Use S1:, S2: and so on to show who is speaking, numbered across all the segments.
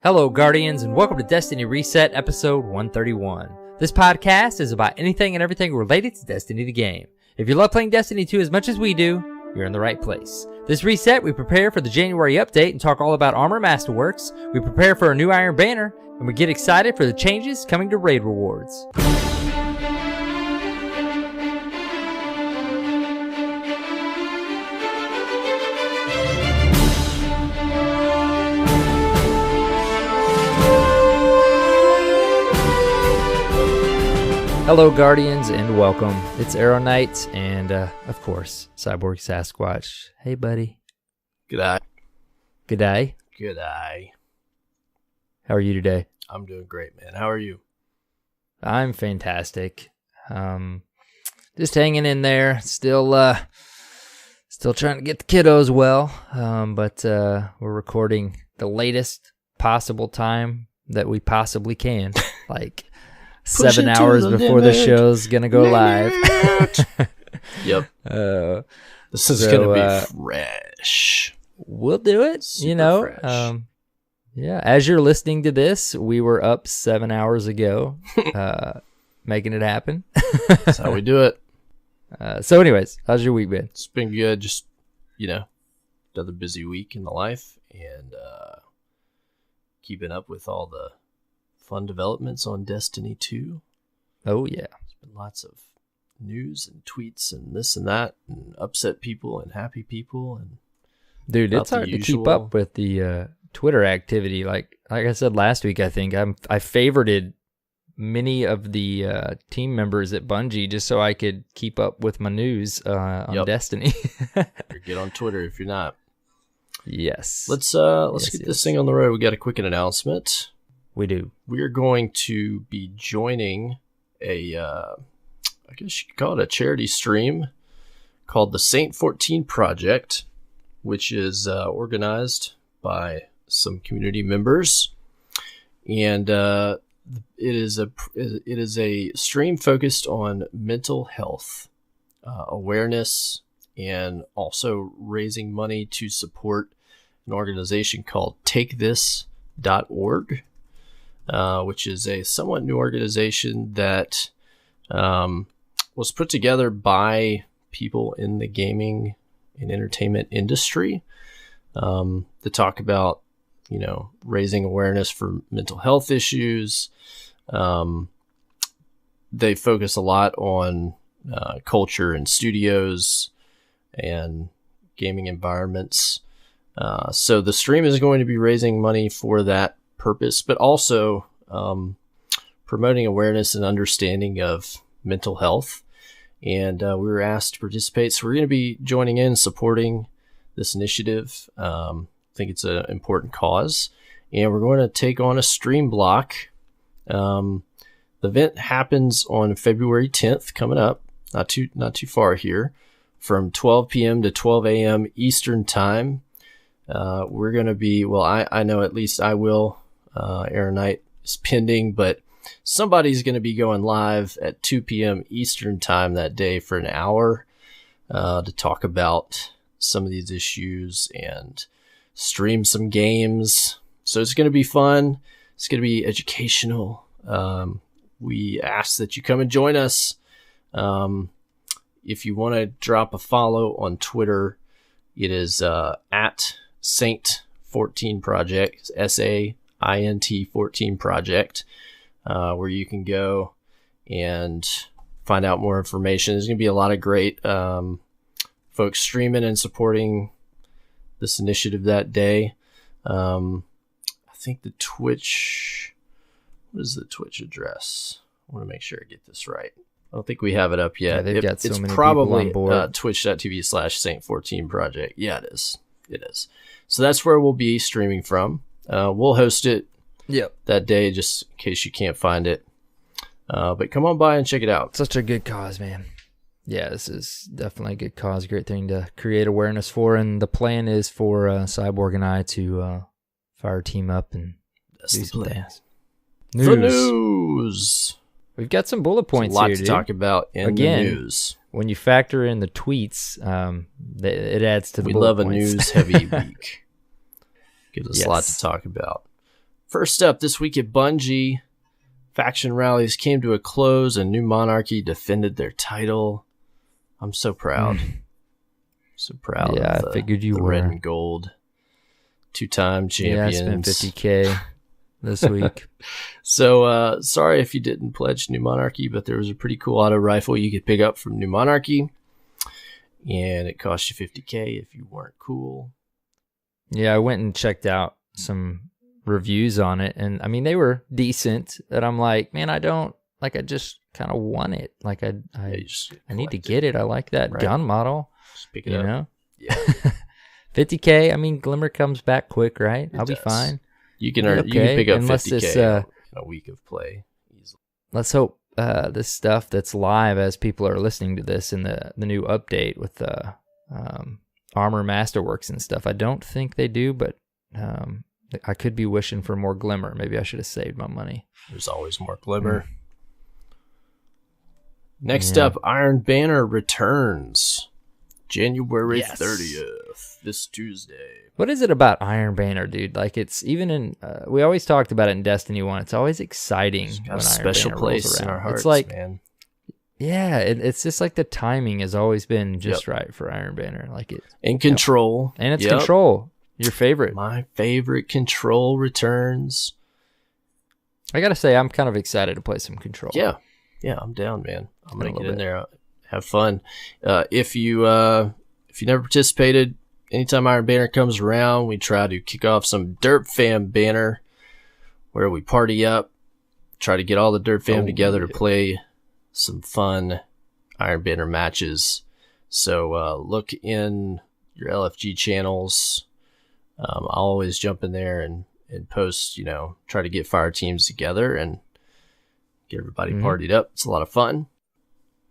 S1: Hello, Guardians, and welcome to Destiny Reset, episode 131. This podcast is about anything and everything related to Destiny the game. If you love playing Destiny 2 as much as we do, you're in the right place. This reset, we prepare for the January update and talk all about Armor Masterworks, we prepare for a new Iron Banner, and we get excited for the changes coming to raid rewards. Hello, Guardians, and welcome. It's AER0KNIGHT, and, of course, CyborgSasquatch. Hey, buddy.
S2: G'day.
S1: G'day.
S2: G'day.
S1: How are you today?
S2: I'm doing great, man. How are you?
S1: I'm fantastic. Just hanging in there. Still trying to get the kiddos well, but we're recording the latest possible time that we possibly can, like 7 hours before the show's gonna go live.
S2: Yep. This is gonna be fresh.
S1: We'll do it.
S2: Super fresh.
S1: Yeah. As you're listening to this, we were up 7 hours ago, making it happen.
S2: That's how we do it.
S1: So, anyways, how's your week been?
S2: It's been good. Just another busy week in the life, and keeping up with all the fun developments on Destiny 2.
S1: Oh, yeah.
S2: There's been lots of news and tweets and this and that, and upset people and happy people. And
S1: dude, it's hard to keep up with the Twitter activity. Like I said last week, I think I favorited many of the team members at Bungie just so I could keep up with my news on Destiny.
S2: Or get on Twitter if you're not.
S1: Yes.
S2: Let's get this thing on the road. We got a quick announcement.
S1: We do.
S2: We are going to be joining I guess you could call it a charity stream called the Saint 14 Project, which is organized by some community members, and it is a stream focused on mental health awareness, and also raising money to support an organization called TakeThis.org. Which is a somewhat new organization that was put together by people in the gaming and entertainment industry to talk about, raising awareness for mental health issues. They focus a lot on culture and studios and gaming environments. So the stream is going to be raising money for that purpose, but also promoting awareness and understanding of mental health. And we were asked to participate, so we're going to be joining in, supporting this initiative. I think it's an important cause, and we're going to take on a stream block. The event happens on February 10th, coming up, not too far here, from 12 p.m. to 12 a.m. Eastern time. We're going to be, I know at least I will. AER0KNIGHT is pending, but somebody's going to be going live at 2 p.m. Eastern time that day for an hour to talk about some of these issues and stream some games. So it's going to be fun. It's going to be educational. We ask that you come and join us. If you want to drop a follow on Twitter, it is at Saint 14 Project, SAINT 14 Project, where you can go and find out more information. There's going to be a lot of great folks streaming and supporting this initiative that day. I think the Twitch, what is the Twitch address? I want to make sure I get this right. I don't think we have it up yet.
S1: Yeah, they've got so many
S2: probably
S1: people on board.
S2: twitch.tv/Saint14 Project. Yeah, it is. It is. So that's where we'll be streaming from. We'll host it that day just in case you can't find it. But come on by and check it out.
S1: Such a good cause, man. Yeah, this is definitely a good cause. Great thing to create awareness for. And the plan is for Cyborg and I to fire a team up and
S2: that's
S1: do
S2: the
S1: some
S2: plan.
S1: things.
S2: The news.
S1: We've got some bullet points
S2: here,
S1: dude.
S2: A lot to talk about in the news.
S1: When you factor in the tweets, it adds to the bullet points.
S2: We love a news-heavy week. Gives us a lot to talk about. First up, this week at Bungie, faction rallies came to a close and New Monarchy defended their title. I'm so proud. So proud of
S1: I figured you
S2: the
S1: were.
S2: red and gold. 2-time champions.
S1: Yeah, I spent $50K this week.
S2: So, sorry if you didn't pledge New Monarchy, but there was a pretty cool auto rifle you could pick up from New Monarchy. And it cost you $50K if you weren't cool.
S1: Yeah, I went and checked out some reviews on it, and I mean they were decent. That I'm like, man, I just kind of want it. Like I need to get it. I like that gun model.
S2: Just pick it up.
S1: Know?
S2: Yeah.
S1: $50K. I mean, Glimmer comes back quick, right? I'll be
S2: does.
S1: fine.
S2: You can earn. You can pick up
S1: unless
S2: $50K in a week of play. Easily.
S1: Let's hope this stuff that's live as people are listening to this in the new update with the Armor Masterworks and stuff. I don't think they do, but I could be wishing for more Glimmer. Maybe I should have saved my money.
S2: There's always more Glimmer. Next up, Iron Banner returns January 30th, this Tuesday.
S1: What is it about Iron Banner, dude? Like, it's even in we always talked about it in Destiny 1. It's always exciting.
S2: It's got
S1: when
S2: a special
S1: Iron Banner
S2: place
S1: rolls around.
S2: in our hearts,
S1: it's like,
S2: man.
S1: Yeah, it's just like the timing has always been just right for Iron Banner. Like it.
S2: And Control.
S1: And it's Control. Your favorite.
S2: My favorite. Control returns.
S1: I gotta say, I'm kind of excited to play some Control.
S2: Yeah, I'm down, man. I'm gonna get in there, have fun. If you never participated, anytime Iron Banner comes around, we try to kick off some Derp Fam Banner, where we party up, try to get all the Derp Fam together to play some fun Iron Banner matches. So look in your LFG channels. I'll always jump in there and post, try to get fire teams together and get everybody partied up. It's a lot of fun.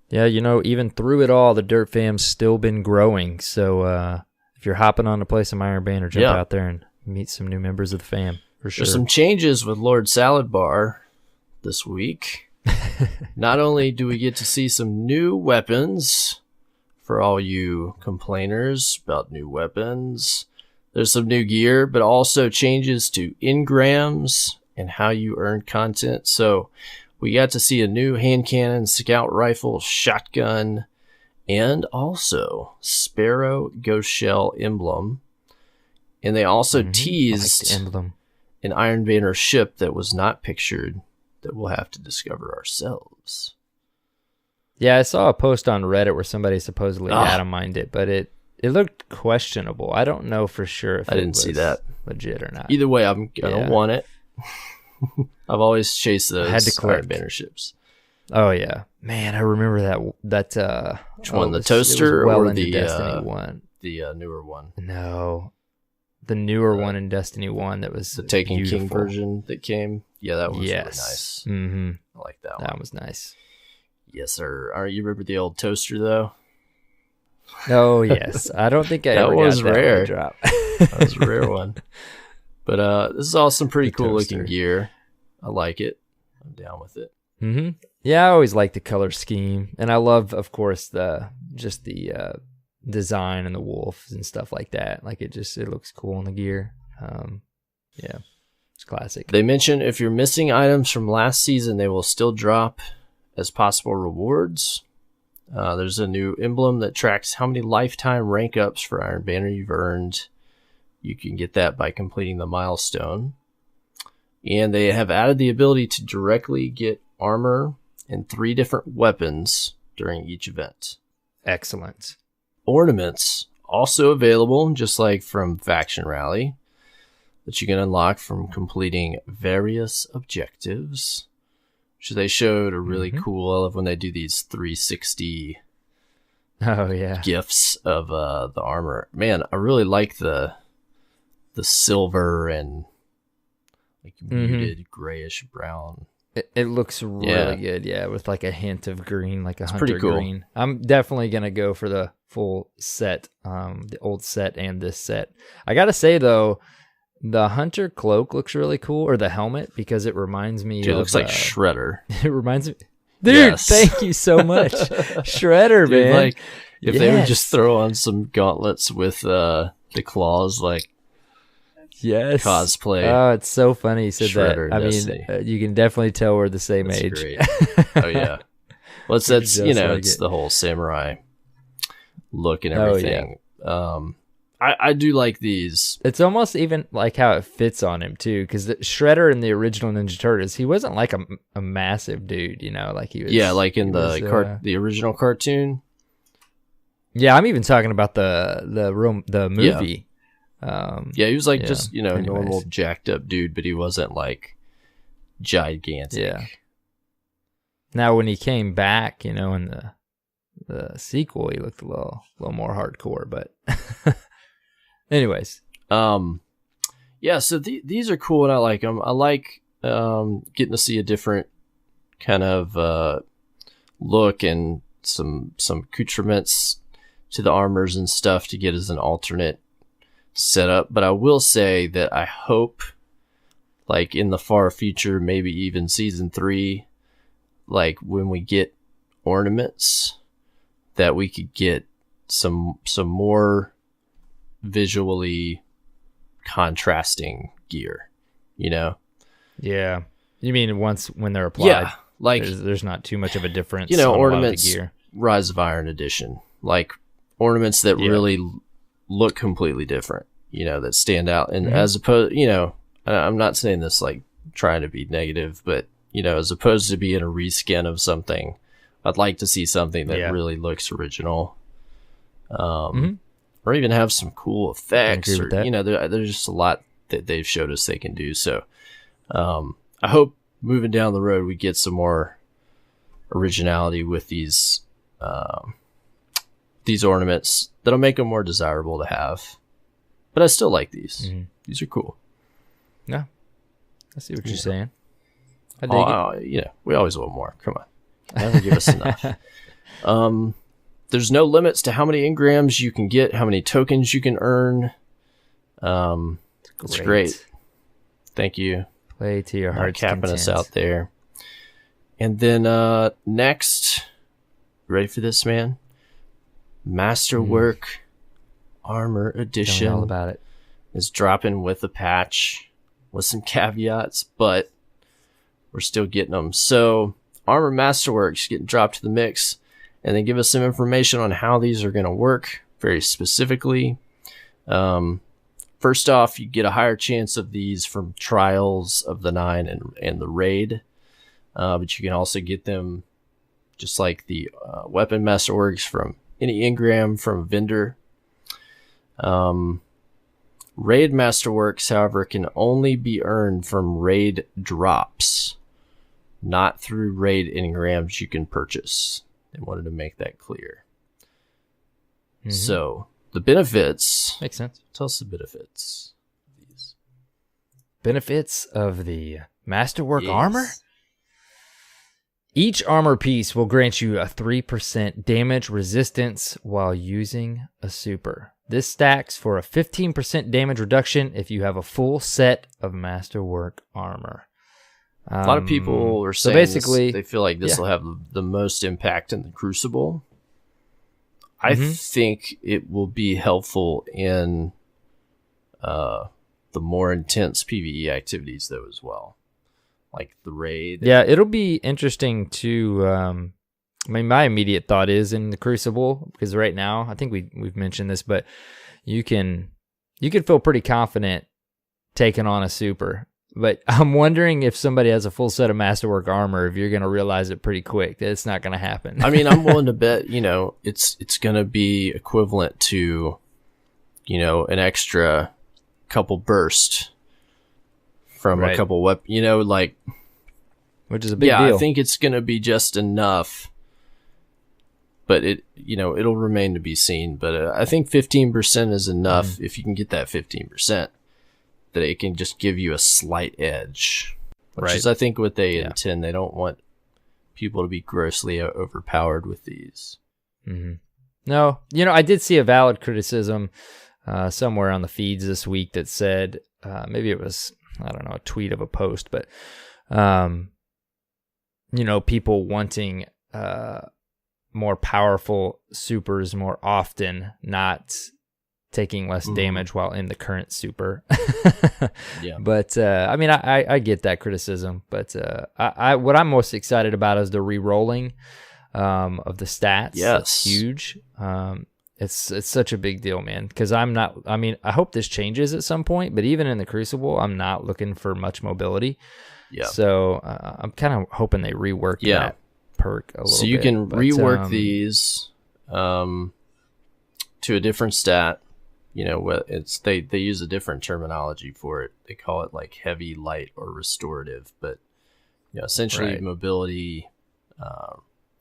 S1: Yeah, even through it all, the Dirt Fam's still been growing. So if you're hopping on to play some Iron Banner, jump out there and meet some new members of the fam, for sure.
S2: There's some changes with Lord Salad Bar this week. Not only do we get to see some new weapons for all you complainers about new weapons, there's some new gear, but also changes to engrams and how you earn content. So we got to see a new hand cannon, scout rifle, shotgun, and also Sparrow Ghost Shell emblem. And they also teased an Iron Banner ship that was not pictured that we'll have to discover ourselves.
S1: Yeah, I saw a post on Reddit where somebody supposedly data mined it, but it looked questionable. I don't know for sure if
S2: I didn't see that
S1: legit or not.
S2: Either way, I don't want it. I've always chased those Iron Banner ships.
S1: Oh yeah, man, I remember that.
S2: Which one, the toaster or the
S1: Destiny 1?
S2: The newer one?
S1: No, the newer one in Destiny 1 that was
S2: the Taken
S1: beautiful.
S2: King version that came. Yeah, that one was really nice.
S1: Mm-hmm.
S2: I like that one.
S1: That was nice.
S2: Yes, sir. You remember the old toaster though?
S1: Oh yes, I don't think I
S2: that
S1: ever
S2: was
S1: got that
S2: rare.
S1: Drop.
S2: That was a rare one. But this is all some pretty cool
S1: toaster.
S2: looking gear. I like it. I'm down with it.
S1: Mm-hmm. Yeah, I always like the color scheme, and I love, of course, the design and the wolves and stuff like that. Like it looks cool in the gear. Yeah, it's classic.
S2: They mention if you're missing items from last season, they will still drop as possible rewards. There's a new emblem that tracks how many lifetime rank ups for Iron Banner you've earned. You can get that by completing the milestone. And they have added the ability to directly get armor and 3 different weapons during each event.
S1: Excellent.
S2: Ornaments also available, just like from Faction Rally, that you can unlock from completing various objectives. So they showed a really cool. I love when they do these 360 gifts of the armor. Man, I really like the silver and like muted grayish brown.
S1: It looks really good, with like a hint of green, like
S2: it's
S1: hunter
S2: pretty cool.
S1: green. I'm definitely gonna go for the full set, the old set and this set. I gotta say though, the hunter cloak looks really cool, or the helmet, because it reminds me.
S2: Dude, it looks like Shredder.
S1: It reminds me, dude. Thank you so much, Shredder,
S2: dude,
S1: man.
S2: Like if they would just throw on some gauntlets with the claws, like
S1: Yes.
S2: cosplay.
S1: Oh, it's so funny you said
S2: Shredder
S1: that. I
S2: Destiny.
S1: mean, you can definitely tell we're the same
S2: That's
S1: age.
S2: great. Oh yeah. Well, it's
S1: Just like
S2: it's
S1: it.
S2: the whole samurai look and
S1: Oh,
S2: everything. I do like these.
S1: It's almost even like how it fits on him too, because Shredder in the original Ninja Turtles, he wasn't like a massive dude, you know, like he was.
S2: Yeah, like in
S1: he
S2: the
S1: was,
S2: the original cartoon.
S1: Yeah, I'm even talking about the movie.
S2: Yeah, he was like
S1: yeah,
S2: just
S1: anyways.
S2: normal jacked up dude, but he wasn't like gigantic.
S1: Yeah. Now when he came back, you know, in the sequel, he looked a little more hardcore, but anyways.
S2: Yeah, so these are cool and I like them. I like getting to see a different kind of look and some accoutrements to the armors and stuff to get as an alternate setup. But I will say that I hope, like in the far future, maybe even season 3, like when we get ornaments, that we could get some more visually contrasting gear, you know?
S1: Yeah. You mean when they're applied?
S2: Yeah, like
S1: there's not too much of a difference.
S2: You know,
S1: on
S2: ornaments,
S1: a lot of the gear.
S2: Rise of Iron edition, like ornaments that really look completely different, you know, that stand out. And as opposed, you know, I'm not saying this like trying to be negative, but you know, as opposed to being a reskin of something, I'd like to see something that really looks original. Or even have some cool effects, or you know, there's just a lot that they've showed us they can do. So I hope moving down the road we get some more originality with these ornaments that'll make them more desirable to have. But I still like these. These are cool.
S1: Yeah, I see what you're saying. I dig it.
S2: You know, we always want more. Come on, never give us enough. There's no limits to how many engrams you can get, how many tokens you can earn. It's great. Thank you.
S1: Play to your heart's
S2: capping
S1: content.
S2: us out there. And then next, ready for this, man? Masterwork Armor Edition.
S1: Tell me all about it.
S2: Is dropping with a patch with some caveats, but we're still getting them. So Armor Masterworks getting dropped to the mix. And then give us some information on how these are going to work very specifically. First off, you get a higher chance of these from Trials of the 9 and the Raid. But you can also get them just like the Weapon Masterworks from any engram from a vendor. Raid Masterworks, however, can only be earned from Raid drops, not through Raid engrams you can purchase. They wanted to make that clear. So the benefits
S1: makes sense.
S2: Tell us the benefits. These
S1: benefits of the Masterwork armor. Each armor piece will grant you a 3% damage resistance while using a super. This stacks for a 15% damage reduction if you have a full set of Masterwork armor.
S2: A lot of people are saying basically they feel like this will have the most impact in the Crucible. I think it will be helpful in the more intense PvE activities, though, as well, like the Raid.
S1: Yeah, it'll be interesting to. I mean, my immediate thought is in the Crucible, because right now I think we've mentioned this, but you can feel pretty confident taking on a super. But I'm wondering if somebody has a full set of Masterwork armor, if you're going to realize it pretty quick that it's not going to happen.
S2: I mean, I'm willing to bet, you know, it's going to be equivalent to, you know, an extra couple burst from a couple weapons, you know, like,
S1: which is a big deal.
S2: Yeah, I think it's going to be just enough, but it, you know, it'll remain to be seen. But I think 15% is enough if you can get that 15%. That it can just give you a slight edge, which is, I think, what they intend. They don't want people to be grossly overpowered with these.
S1: No, you know, I did see a valid criticism somewhere on the feeds this week that said, maybe it was, I don't know, a tweet of a post, but, you know, people wanting more powerful supers more often, not taking less damage while in the current super.
S2: Yeah.
S1: But I mean, I get that criticism, but what I'm most excited about is the re-rolling of the stats.
S2: Yes.
S1: That's huge. It's such a big deal, man, because I hope this changes at some point, but even in the Crucible, I'm not looking for much mobility.
S2: Yeah.
S1: So I'm kind of hoping they rework that perk a little bit.
S2: So you can rework these to a different stat. You know, they use a different terminology for it. They call it like heavy, light, or restorative. But essentially mobility,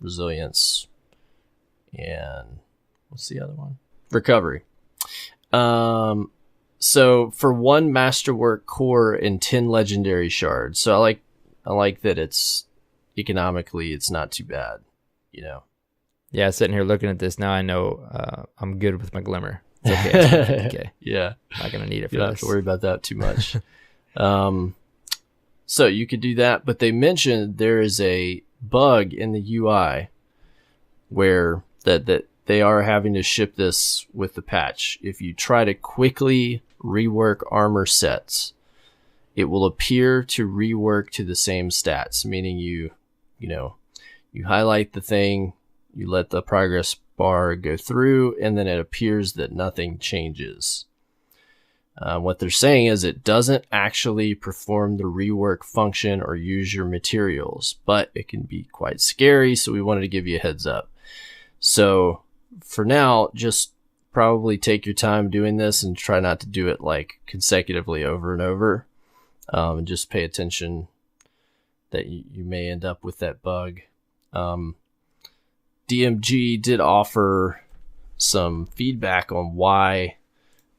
S2: resilience, and what's the other one? Recovery. So for 1 Masterwork core and 10 legendary shards. So I like that it's economically it's not too bad.
S1: Yeah, sitting here looking at this now, I know I'm good with my Glimmer. It's okay. It's 50K.
S2: Yeah.
S1: Not going to need it for
S2: You don't
S1: this.
S2: have to worry about that too much. So you could do that, but they mentioned there is a bug in the UI where that they are having to ship this with the patch. If you try to quickly rework armor sets, it will appear to rework to the same stats, meaning you highlight the thing, you let the progress bar go through, and then it appears that nothing changes. What they're saying is it doesn't actually perform the rework function or use your materials, but it can be quite scary, so we wanted to give you a heads up. So for now, just probably take your time doing this and try not to do it like consecutively over and over, and just pay attention that you may end up with that bug. DMG did offer some feedback on why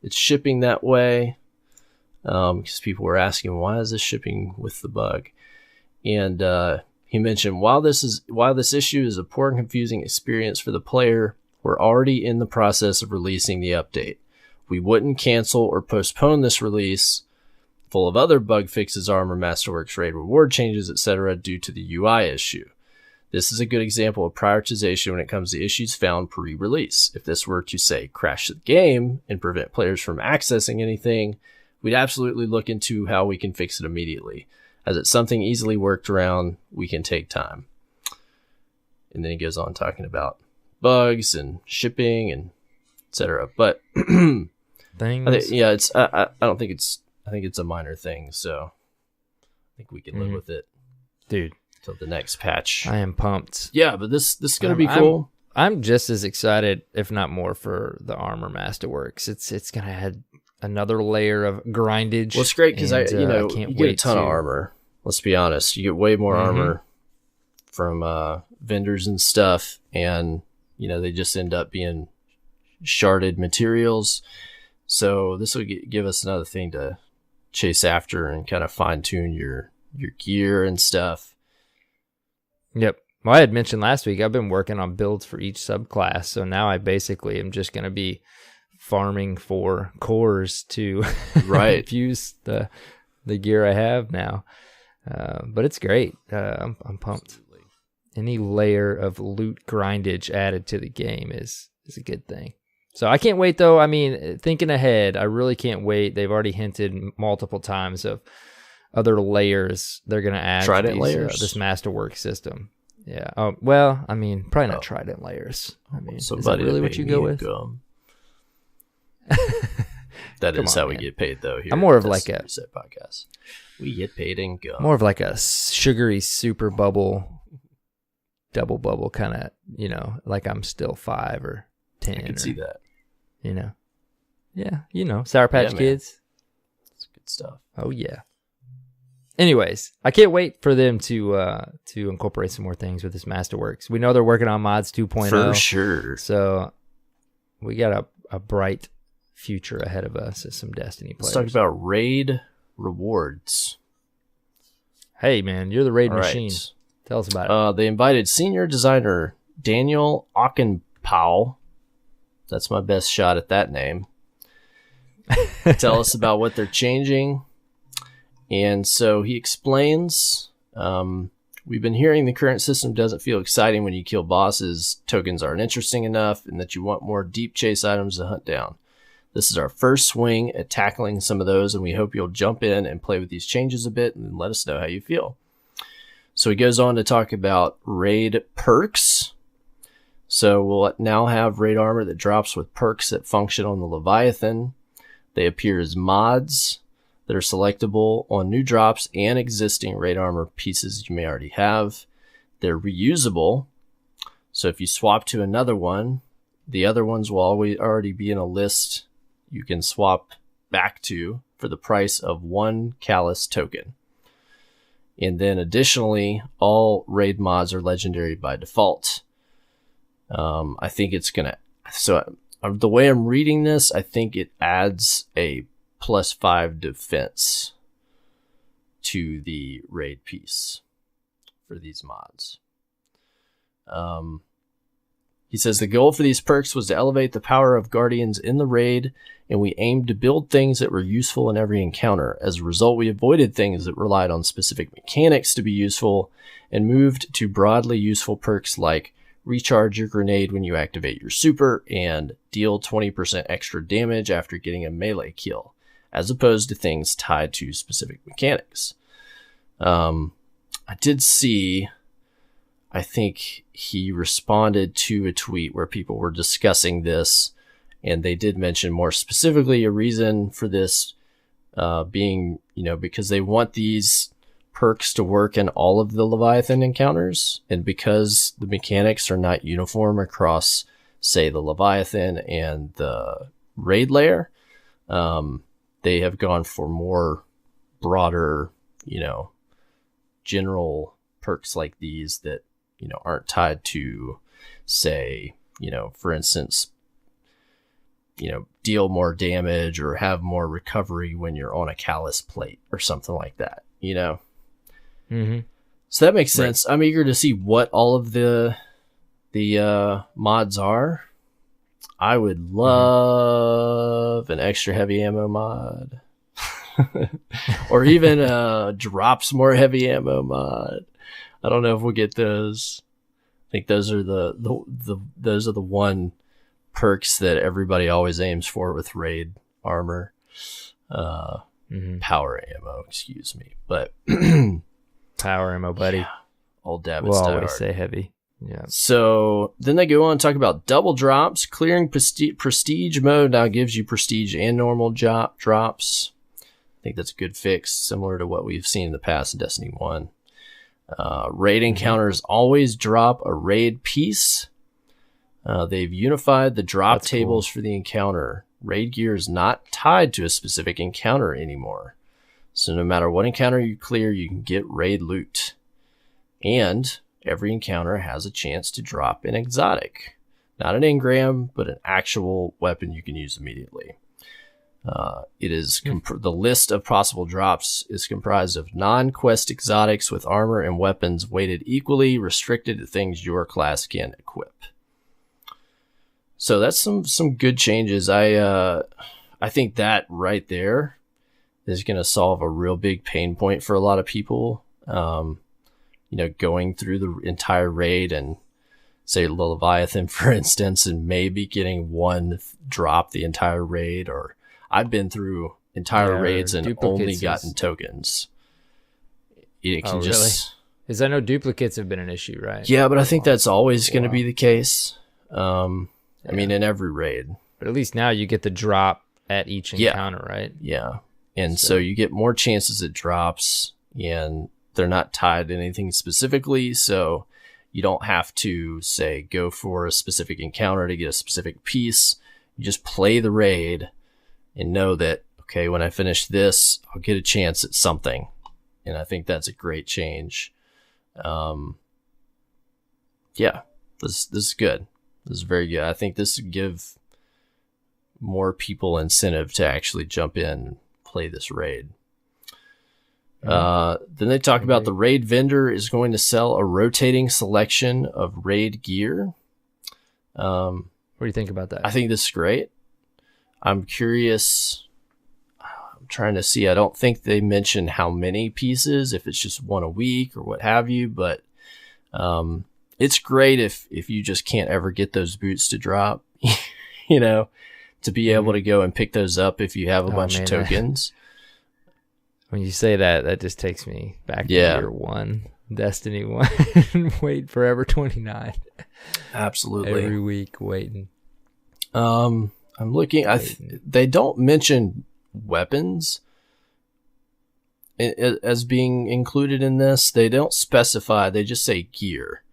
S2: it's shipping that way, because people were asking, why is this shipping with the bug? And he mentioned, while this issue is a poor and confusing experience for the player, we're already in the process of releasing the update. We wouldn't cancel or postpone this release full of other bug fixes, armor, Masterworks raid reward changes, etc. due to the UI issue. This is a good example of prioritization when it comes to issues found pre-release. If this were to, say, crash the game and prevent players from accessing anything, we'd absolutely look into how we can fix it immediately. As it's something easily worked around, we can take time. And then he goes on talking about bugs and shipping and etc. But
S1: things.
S2: I think it's a minor thing, so I think we can live with it,
S1: dude.
S2: Till the next patch.
S1: I am pumped.
S2: Yeah, but this is gonna be cool.
S1: I'm just as excited, if not more, for the armor Masterworks. It's gonna add another layer of grindage.
S2: Well, it's great because I
S1: can't
S2: you
S1: wait
S2: get a ton of armor. Let's be honest, you get way more armor from vendors and stuff, and they just end up being sharded materials. So this will give us another thing to chase after and kind of fine tune your gear and stuff.
S1: Yep. Well, I had mentioned last week I've been working on builds for each subclass, so now I basically am just going to be farming for cores to fuse the gear I have now. But it's great. I'm pumped. Absolutely. Any layer of loot grindage added to the game is a good thing. So I can't wait, though. I mean, thinking ahead, I really can't wait. They've already hinted multiple times of other layers they're going to add
S2: Trident
S1: to
S2: layers?
S1: this Masterworks system. Yeah. Oh, well, I mean, probably not Trident layers. I mean, is that really what you go with?
S2: That is how we get paid, though. Here
S1: I'm more of like a
S2: Reset podcast. We get paid in gum.
S1: More of like a sugary super bubble, double bubble kind of, like I'm still 5 or 10.
S2: I can see that.
S1: Yeah, Sour Patch Kids.
S2: It's good stuff.
S1: Oh yeah. Anyways, I can't wait for them to incorporate some more things with this Masterworks. We know they're working on mods 2.0
S2: for sure.
S1: So we got a bright future ahead of us as some Destiny players.
S2: Let's talk about raid rewards.
S1: Hey man, you're the raid machine. Tell us about it.
S2: They invited senior designer Daniel Ockenpau. That's my best shot at that name. Tell us about what they're changing. And so he explains, we've been hearing the current system doesn't feel exciting when you kill bosses, tokens aren't interesting enough, and that you want more deep chase items to hunt down. This is our first swing at tackling some of those, and we hope you'll jump in and play with these changes a bit and let us know how you feel. So he goes on to talk about raid perks. So we'll now have raid armor that drops with perks that function on the Leviathan. They appear as mods that are selectable on new drops and existing raid armor pieces you may already have. They're reusable. So if you swap to another one, the other ones will already be in a list you can swap back to for the price of 1 Callus token. And then additionally, all raid mods are legendary by default. I think it's going to... So the way I'm reading this, I think it adds a +5 defense to the raid piece for these mods. He says the goal for these perks was to elevate the power of guardians in the raid, and we aimed to build things that were useful in every encounter. As a result, we avoided things that relied on specific mechanics to be useful and moved to broadly useful perks like recharge your grenade when you activate your super and deal 20% extra damage after getting a melee kill, as opposed to things tied to specific mechanics. I did see... I think he responded to a tweet where people were discussing this, and they did mention more specifically a reason for this being, because they want these perks to work in all of the Leviathan encounters, and because the mechanics are not uniform across, say, the Leviathan and the raid layer, they have gone for more broader, general perks like these that aren't tied to, say, for instance, deal more damage or have more recovery when you're on a callus plate or something like that,
S1: Mm-hmm.
S2: So that makes sense. Right. I'm eager to see what all of the mods are. I would love an extra heavy ammo mod. Or even drops more heavy ammo mod. I don't know if we'll get those. I think those are those are the one perks that everybody always aims for with raid armor. Power ammo, excuse me. But
S1: power ammo, buddy.
S2: Yeah, old David
S1: we'll
S2: Stoward.
S1: Always say heavy. Yeah.
S2: So then they go on to talk about double drops. Clearing prestige mode now gives you prestige and normal drops. I think that's a good fix, similar to what we've seen in the past in Destiny 1. Raid encounters always drop a raid piece. They've unified the drop tables for the encounter. Raid gear is not tied to a specific encounter anymore. So no matter what encounter you clear, you can get raid loot. And every encounter has a chance to drop an exotic. Not an engram, but an actual weapon you can use immediately. It is the list of possible drops is comprised of non-quest exotics with armor and weapons weighted equally, restricted to things your class can equip. So that's some good changes. I think that right there is going to solve a real big pain point for a lot of people. Going through the entire raid and say Leviathan, for instance, and maybe getting one drop the entire raid, or I've been through entire raids and only gotten tokens. It can just...
S1: Really? Because I know duplicates have been an issue, right?
S2: Yeah, but I think that's always going to be the case. I mean, in every raid.
S1: But at least now you get the drop at each encounter, right?
S2: Yeah. And so you get more chances at drops, and they're not tied to anything specifically, so you don't have to, say, go for a specific encounter to get a specific piece. You just play the raid and know that, okay, when I finish this, I'll get a chance at something. And I think that's a great change. This is good. This is very good. I think this would give more people incentive to actually jump in and play this raid. Then they talk about the raid vendor is going to sell a rotating selection of raid gear.
S1: What do you think about that?
S2: I think this is great. I'm curious. I'm trying to see. I don't think they mention how many pieces, if it's just one a week or what have you, but it's great if you just can't ever get those boots to drop. to be able to go and pick those up if you have a bunch of
S1: man,
S2: tokens.
S1: When you say that, that just takes me back to year 1, Destiny 1, wait forever 29.
S2: Absolutely.
S1: Every week waiting.
S2: I'm looking. They don't mention weapons as being included in this. They don't specify. They just say gear.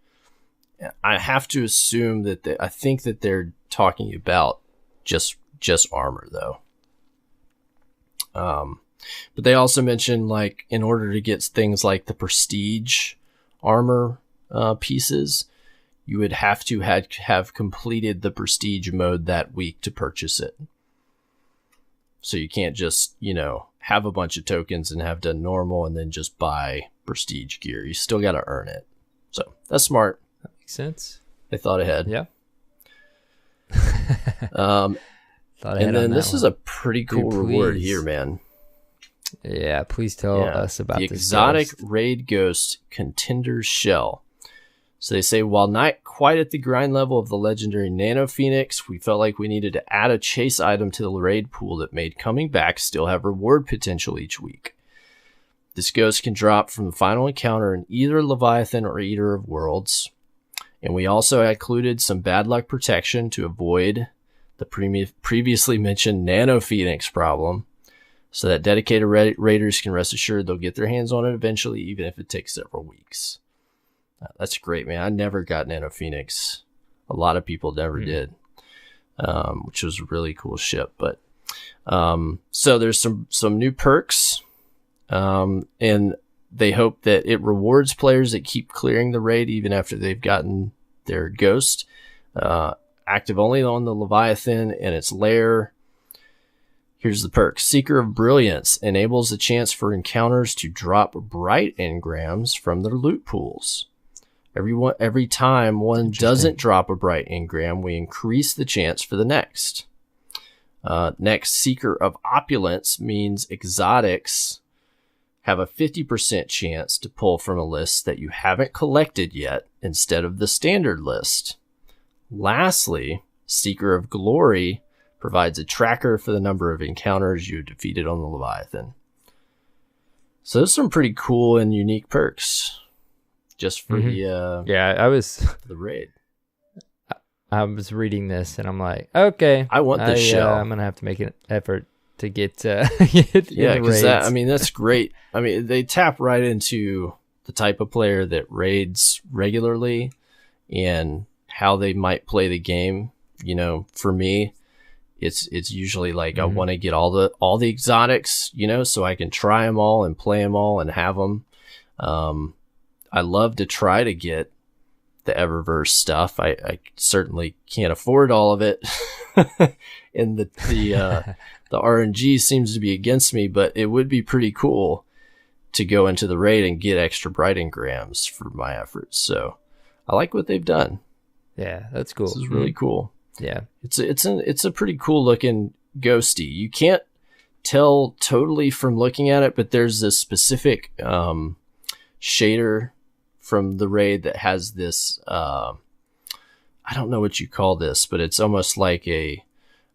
S2: I have to assume that I think that they're talking about just armor, though. But they also mention, like, in order to get things like the prestige armor pieces, you would have to have completed the prestige mode that week to purchase it. So you can't just, have a bunch of tokens and have done normal and then just buy prestige gear. You still got to earn it. So that's smart.
S1: That makes sense.
S2: They thought ahead.
S1: Yeah.
S2: And then this is a pretty cool reward here, man.
S1: Yeah, please tell us about
S2: the
S1: this
S2: exotic
S1: ghost.
S2: raid ghost Contender's Shell. So they say, while not quite at the grind level of the legendary Nano Phoenix, we felt like we needed to add a chase item to the raid pool that made coming back still have reward potential each week. This ghost can drop from the final encounter in either Leviathan or Eater of Worlds. And we also included some bad luck protection to avoid the previously mentioned Nano Phoenix problem, so that dedicated raiders can rest assured they'll get their hands on it eventually, even if it takes several weeks. That's great, man. I never got Nano Phoenix. A lot of people never did, which was a really cool ship. But so there's some new perks, and they hope that it rewards players that keep clearing the raid even after they've gotten their ghost. Active only on the Leviathan and its lair. Here's the perk. Seeker of Brilliance enables the chance for encounters to drop bright engrams from their loot pools. Every time one doesn't drop a bright engram, we increase the chance for the next. Next, Seeker of Opulence means exotics have a 50% chance to pull from a list that you haven't collected yet instead of the standard list. Lastly, Seeker of Glory provides a tracker for the number of encounters you have defeated on the Leviathan. So there's some pretty cool and unique perks just for the raid.
S1: I was reading this and I'm like, okay,
S2: I want this shell.
S1: I'm gonna have to make an effort to get because
S2: that's great. I mean, they tap right into the type of player that raids regularly and how they might play the game. For me, it's usually like I want to get all the exotics, so I can try them all and play them all and have them. I love to try to get the Eververse stuff. I certainly can't afford all of it, and the RNG seems to be against me. But it would be pretty cool to go into the raid and get extra bright engrams for my efforts. So I like what they've done.
S1: Yeah, that's cool.
S2: This is really cool.
S1: Yeah,
S2: it's a pretty cool looking ghosty. You can't tell totally from looking at it, but there's this specific shader from the raid that has this. I don't know what you call this, but it's almost like a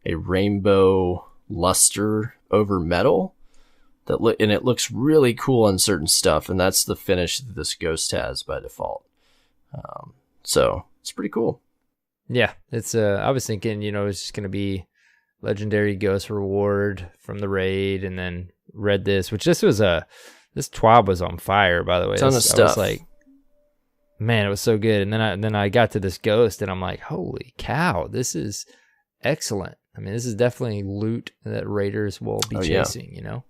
S2: rainbow luster over metal and it looks really cool on certain stuff, and that's the finish that this ghost has by default. So it's pretty cool.
S1: Yeah, it's I was thinking, it's just gonna be legendary ghost reward from the raid, and then read this, which this TWAB was on fire, by the way.
S2: Ton of stuff.
S1: I was like, man, it was so good. And then I got to this ghost, and I'm like, holy cow, this is excellent. I mean, this is definitely loot that raiders will be chasing.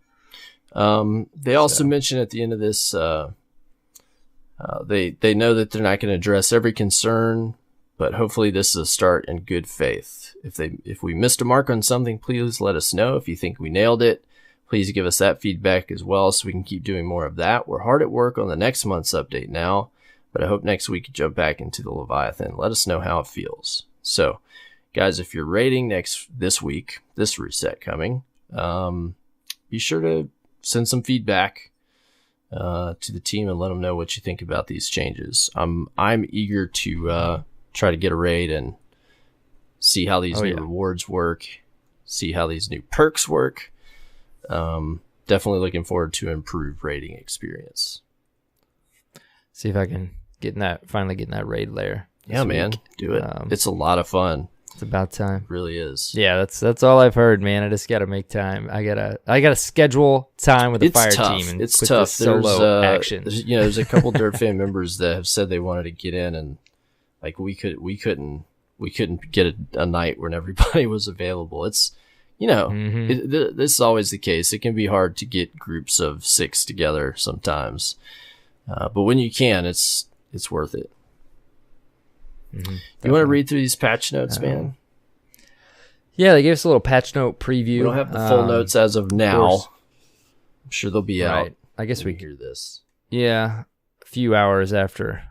S2: They also mention at the end of this, they know that they're not going to address every concern, but hopefully this is a start in good faith. If we missed a mark on something, please let us know. If you think we nailed it, please give us that feedback as well so we can keep doing more of that. We're hard at work on the next month's update now, but I hope next week you jump back into the Leviathan. Let us know how it feels. So, guys, if you're raiding this week, this reset coming, be sure to send some feedback to the team and let them know what you think about these changes. I'm eager to try to get a raid and see how these new rewards work see how these new perks work. Definitely looking forward to improved raiding experience.
S1: See if I can finally get in that raid lair.
S2: Yeah, man, do it. It's a lot of fun.
S1: It's about time.
S2: It really is.
S1: Yeah, that's all I've heard, man. I just got to make time. I gotta schedule time with the fire team and
S2: it's
S1: put
S2: tough.
S1: this solo action.
S2: There's a couple Dirt fan members that have said they wanted to get in, and like we couldn't get a night when everybody was available. It's this is always the case. It can be hard to get groups of 6 together sometimes, but when you can, it's worth it. You want to read through these patch notes, man?
S1: Yeah, they gave us a little patch note preview.
S2: We don't have the full notes as of now. I'm sure they'll be out.
S1: I guess we
S2: hear this.
S1: Yeah, a few hours after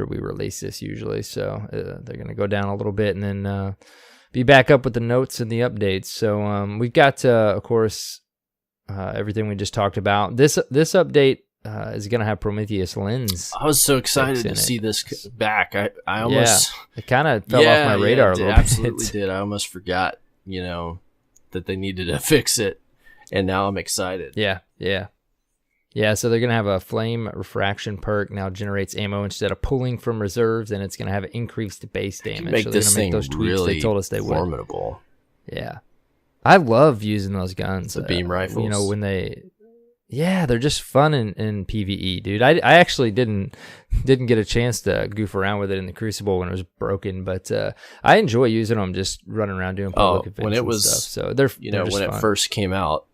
S1: we release this usually. So they're going to go down a little bit and then be back up with the notes and the updates. So we've got, of course, everything we just talked about. This update is going to have Prometheus Lens.
S2: I was so excited to see this back. I almost...
S1: Yeah, it kind of fell off my radar a little bit.
S2: Absolutely did. I almost forgot, that they needed to fix it. And now I'm excited.
S1: Yeah. Yeah, so they're going to have a flame refraction perk now generates ammo instead of pulling from reserves, and it's going to have increased base damage.
S2: Make
S1: so
S2: this thing
S1: those tweaks
S2: really
S1: they told us they
S2: formidable.
S1: Would. Yeah. I love using those guns.
S2: The beam rifles.
S1: When they're just fun in PvE, dude. I actually didn't get a chance to goof around with it in the Crucible when it was broken, but I enjoy using them just running around doing public events
S2: when it was,
S1: and stuff. So they're
S2: when
S1: fun.
S2: It first came out,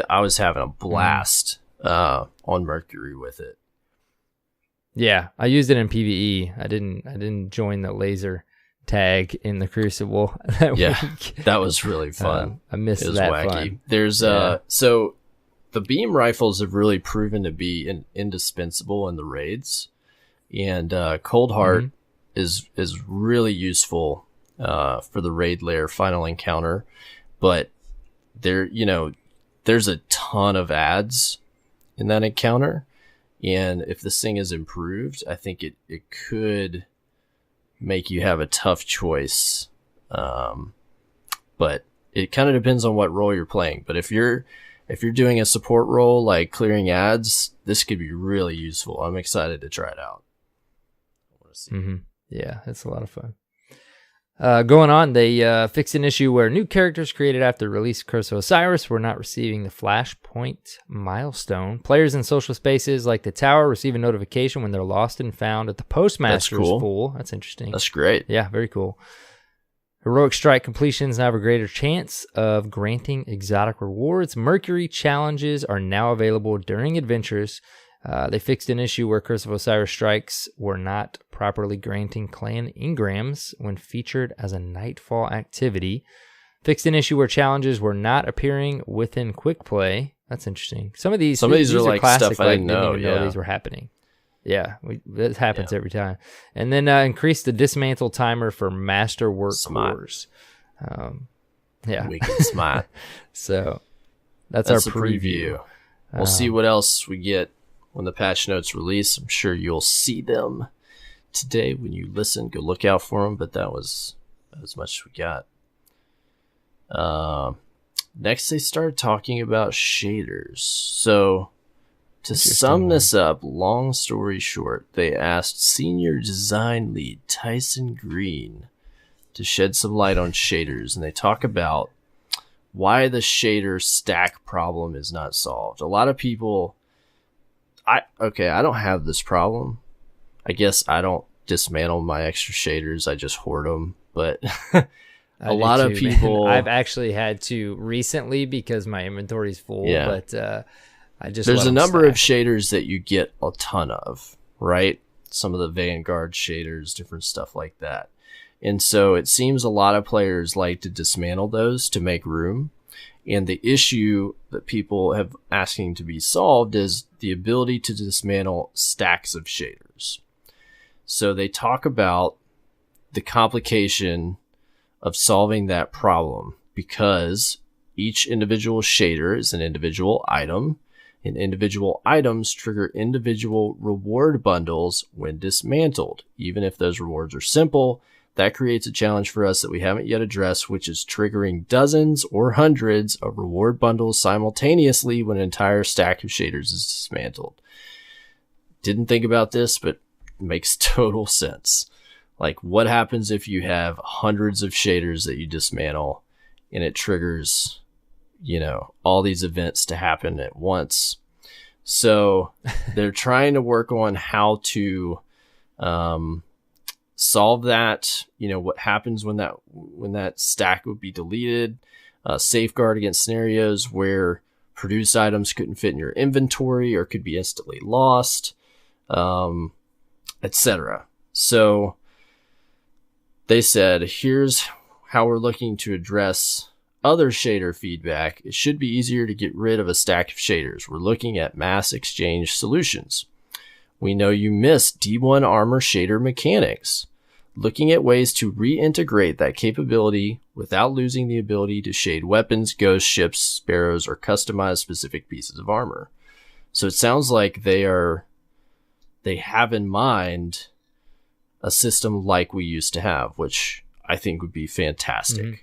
S2: I was having a blast on Mercury with it.
S1: Yeah, I used it in PvE. I didn't join the laser tag in the Crucible that week.
S2: That was really fun.
S1: I missed
S2: it was
S1: that
S2: wacky.
S1: fun.
S2: There's so the beam rifles have really proven to be indispensable in the raids, and Cold Heart is really useful for the raid lair final encounter, but there's a ton of ads in that encounter, and if this thing is improved, I think it could make you have a tough choice, but it kind of depends on what role you're playing. But if you're doing a support role like clearing ads, this could be really useful. I'm excited to try it out. I want to see.
S1: Yeah, it's a lot of fun. Going on, they fixed an issue where new characters created after the release of Curse of Osiris were not receiving the Flashpoint milestone. Players in social spaces like the Tower receive a notification when they're lost and found at the Postmaster's Pool. That's interesting.
S2: That's great.
S1: Yeah, very cool. Heroic Strike completions now have a greater chance of granting exotic rewards. Mercury challenges are now available during adventures. They fixed an issue where Curse of Osiris strikes were not properly granting clan engrams when featured as a Nightfall activity. Fixed an issue where challenges were not appearing within quick play. That's interesting. Some of these are like classic,
S2: stuff I didn't know.
S1: Didn't even know these were happening. Yeah, it happens every time. And then increase the dismantle timer for Mastertwerks cores.
S2: Wicked smart.
S1: So that's our preview.
S2: We'll see what else we get when the patch notes release. I'm sure you'll see them today when you listen. Go look out for them. But that was as much as we got. Next, they started talking about shaders. So, to sum this up, long story short, they asked Senior Design Lead Tyson Green to shed some light on shaders. And they talk about why the shader stack problem is not solved. A lot of people... I don't have this problem. I guess I don't dismantle my extra shaders. I just hoard them. But a lot of people...
S1: I've actually had to recently because my inventory is full.
S2: Yeah.
S1: But I just
S2: There's a number of shaders that you get a ton of, right? Some of the Vanguard shaders, different stuff like that. And so it seems a lot of players like to dismantle those to make room. And the issue that people have asking to be solved is the ability to dismantle stacks of shaders. So they talk about the complication of solving that problem because each individual shader is an individual item, and individual items trigger individual reward bundles when dismantled. Even if those rewards are simple, that creates a challenge for us that we haven't yet addressed, which is triggering dozens or hundreds of reward bundles simultaneously when an entire stack of shaders is dismantled. Didn't think about this, but it makes total sense. Like, what happens if you have hundreds of shaders that you dismantle and it triggers, all these events to happen at once? So they're trying to work on how to solve that. What happens when that stack would be deleted, safeguard against scenarios where produced items couldn't fit in your inventory or could be instantly lost, etc. So they said, here's how we're looking to address other shader feedback. It should be easier to get rid of a stack of shaders. We're looking at mass exchange solutions. We know you missed D1 armor shader mechanics. Looking at ways to reintegrate that capability without losing the ability to shade weapons, ghosts, ships, sparrows, or customize specific pieces of armor. So it sounds like they have in mind a system like we used to have, which I think would be fantastic.
S1: Mm-hmm.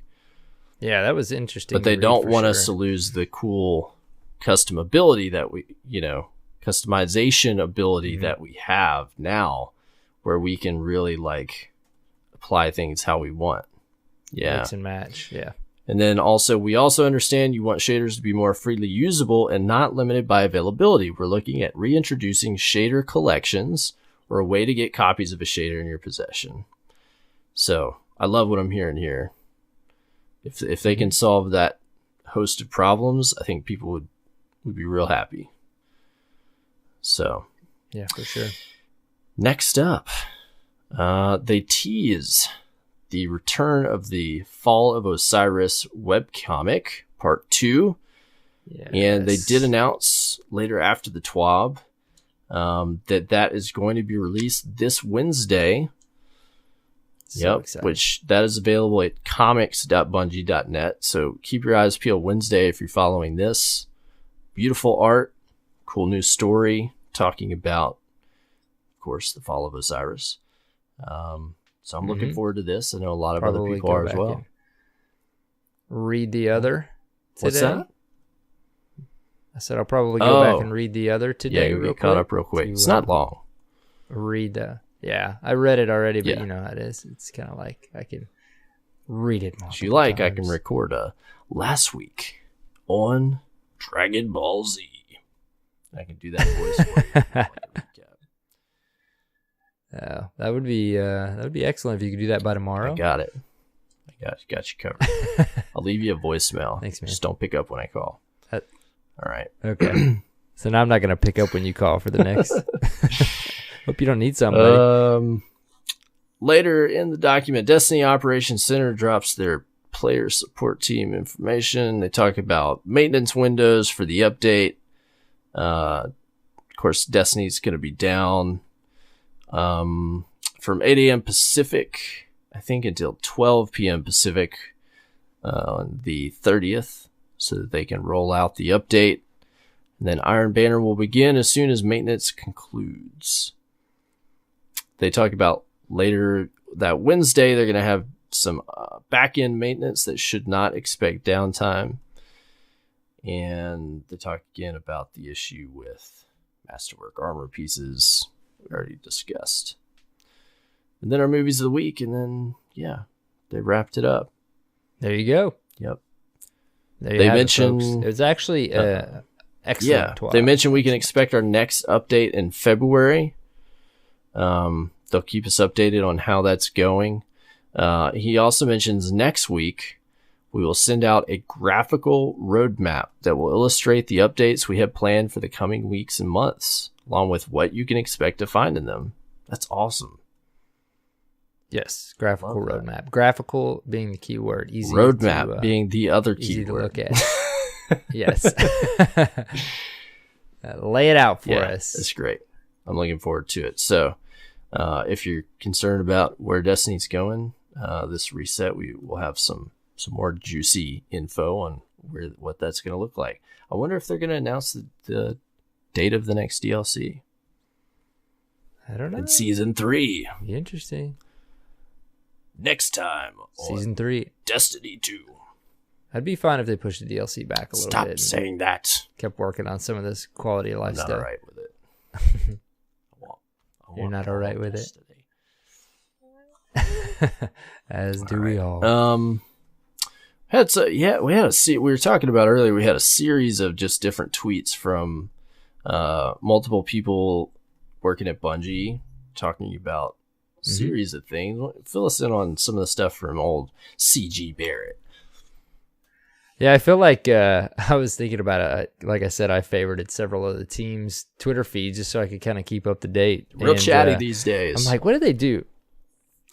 S1: Yeah, that was interesting.
S2: But they don't want us to lose the cool customization ability that we have now, where we can really apply things how we want. Yeah.
S1: Mix and match. Yeah.
S2: And then we also understand you want shaders to be more freely usable and not limited by availability. We're looking at reintroducing shader collections, or a way to get copies of a shader in your possession. So I love what I'm hearing here. If they can solve that host of problems, I think people would be real happy. So
S1: yeah, for sure.
S2: Next up, they tease the return of the Fall of Osiris webcomic Part 2. Yes. And they did announce later after the TWAB that is going to be released this Wednesday.
S1: So
S2: which that is available at comics.bungie.net. So keep your eyes peeled Wednesday if you're following this. Beautiful art, cool new story talking about, of course, the Fall of Osiris. So I'm looking forward to this. I know a lot of other people are as well.
S1: Read the other today.
S2: What's that?
S1: I said I'll probably go back and read the other today.
S2: Yeah, you'll get caught up real quick. It's not long.
S1: Yeah, I read it already, but you know how it is. It's kind of like I can read it multiple
S2: If you like,
S1: times.
S2: I can record last week on Dragon Ball Z. I can do that voice for you.
S1: That would be excellent if you could do that by tomorrow.
S2: I got it. I got you covered. I'll leave you a voicemail.
S1: Thanks, man.
S2: Just don't pick up when I call. All right.
S1: Okay. So now I'm not going to pick up when you call for the next. Hope you don't need somebody.
S2: Later in the document, Destiny Operations Center drops their player support team information. They talk about maintenance windows for the update. Of course, Destiny's going to be down from 8 a.m. Pacific, I think, until 12 p.m. Pacific on the 30th, so that they can roll out the update. And then Iron Banner will begin as soon as maintenance concludes. They talk about later that Wednesday, they're going to have some back-end maintenance that should not expect downtime. And they talk again about the issue with Masterwork armor pieces we already discussed. And then our movies of the week, and then, they wrapped it up.
S1: There you go.
S2: Yep.
S1: They mentioned it was actually excellent.
S2: Yeah, they mentioned we can expect our next update in February. They'll keep us updated on how that's going. He also mentions next week we will send out a graphical roadmap that will illustrate the updates we have planned for the coming weeks and months, along with what you can expect to find in them. That's awesome.
S1: Yes, graphical roadmap. Graphical being the key word. Easy
S2: roadmap being the other key
S1: easy
S2: word.
S1: To look at. Yes. Lay it out for us.
S2: It's great. I'm looking forward to it. So if you're concerned about where Destiny's going, this reset, we will have some more juicy info on what that's going to look like. I wonder if they're going to announce the date of the next DLC.
S1: I don't know.
S2: In Season 3.
S1: Be interesting.
S2: Next time
S1: Season 3.
S2: Destiny 2.
S1: I'd be fine if they pushed the DLC back a little bit.
S2: Stop saying that.
S1: Kept working on some of this quality of life stuff.
S2: I'm not alright with it.
S1: You're not alright with it? As do we all.
S2: We were talking about earlier, we had a series of just different tweets from multiple people working at Bungie talking about a series of things. Fill us in on some of the stuff from old CG Barrett.
S1: Yeah, I feel like I was thinking about it. Like I said, I favorited several of the teams' Twitter feeds just so I could kind of keep up to date.
S2: Real chatty these days.
S1: I'm like, what did they do?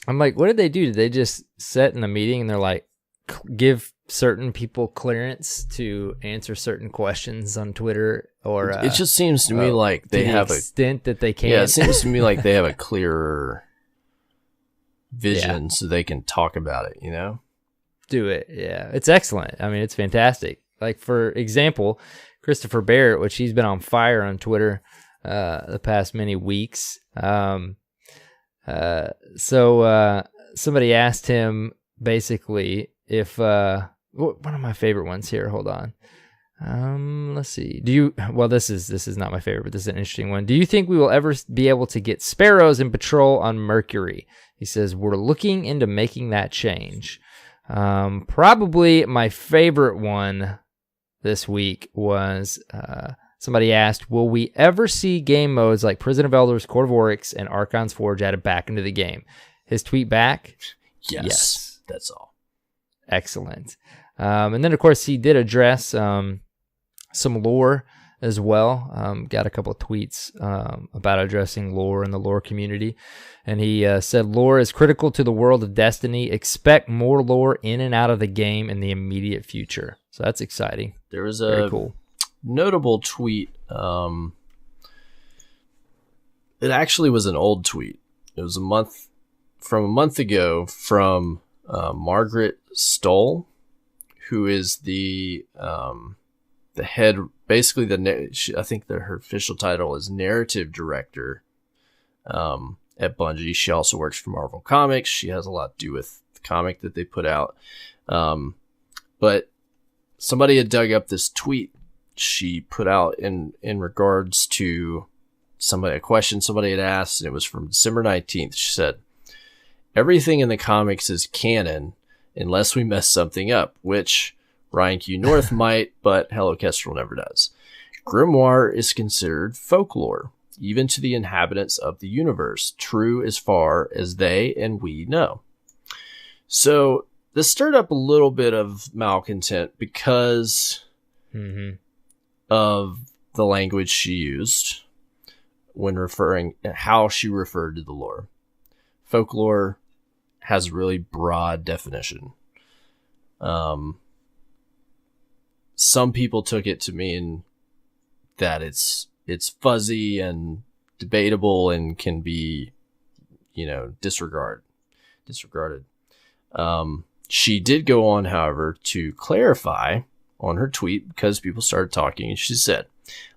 S1: Did they just sit in a meeting and they're like, give certain people clearance to answer certain questions on Twitter? Or
S2: it just seems to me like they have
S1: a extent that they can.
S2: Yeah, it seems to me like they have a clearer vision so they can talk about it, you know?
S1: Do it. Yeah, it's excellent. I mean, it's fantastic. Like, for example, Christopher Barrett, which he's been on fire on Twitter the past many weeks. So somebody asked him basically if one of my favorite ones here. Hold on. Let's see. This is not my favorite, but this is an interesting one. Do you think we will ever be able to get sparrows in patrol on Mercury? He says, we're looking into making that change. Probably my favorite one this week was somebody asked, will we ever see game modes like Prison of Elders, Court of Oryx, and Archon's Forge added back into the game? His tweet back, yes.
S2: That's all.
S1: Excellent. And then, of course, he did address some lore as well. Got a couple of tweets about addressing lore in the lore community. And he said, lore is critical to the world of Destiny. Expect more lore in and out of the game in the immediate future. So that's exciting.
S2: There was
S1: very cool.
S2: Notable tweet. It actually was an old tweet. It was a month ago from Margaret Stoll, who is the head, basically I think that her official title is narrative director at Bungie. She also works for Marvel Comics. She has a lot to do with the comic that they put out. But somebody had dug up this tweet she put out in regards to a question somebody had asked, and it was from December 19th. She said, everything in the comics is canon unless we mess something up, which Ryan Q. North might, but Hello Kestrel never does. Grimoire is considered folklore, even to the inhabitants of the universe, true as far as they and we know. So this stirred up a little bit of malcontent because of the language she used when how she referred to the lore. Folklore has a really broad definition. Some people took it to mean that it's fuzzy and debatable and can be, disregarded. She did go on, however, to clarify on her tweet because people started talking, and she said,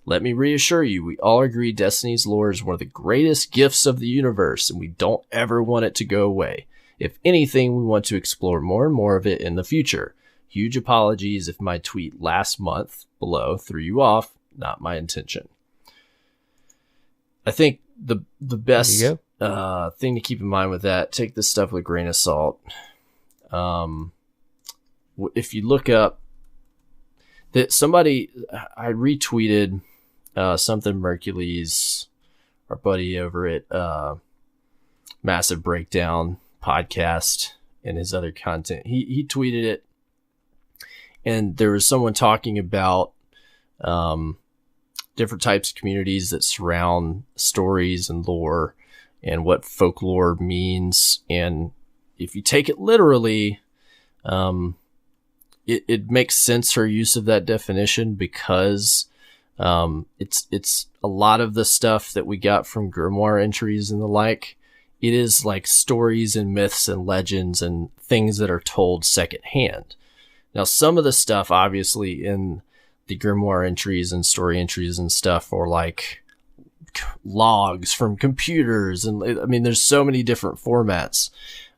S2: let me reassure you, we all agree Destiny's lore is one of the greatest gifts of the universe, and we don't ever want it to go away. If anything, we want to explore more and more of it in the future. Huge apologies if my tweet last month below threw you off. Not my intention. I think the best thing to keep in mind with that, take this stuff with a grain of salt. If you look up that I retweeted something Mercules, our buddy over at Massive Breakdown podcast and his other content. He tweeted it, and there was someone talking about different types of communities that surround stories and lore and what folklore means. And if you take it literally, it makes sense, her use of that definition, because it's a lot of the stuff that we got from grimoire entries and the like. It is like stories and myths and legends and things that are told secondhand. Now, some of the stuff, obviously, in the grimoire entries and story entries and stuff are like logs from computers. And I mean, there's so many different formats.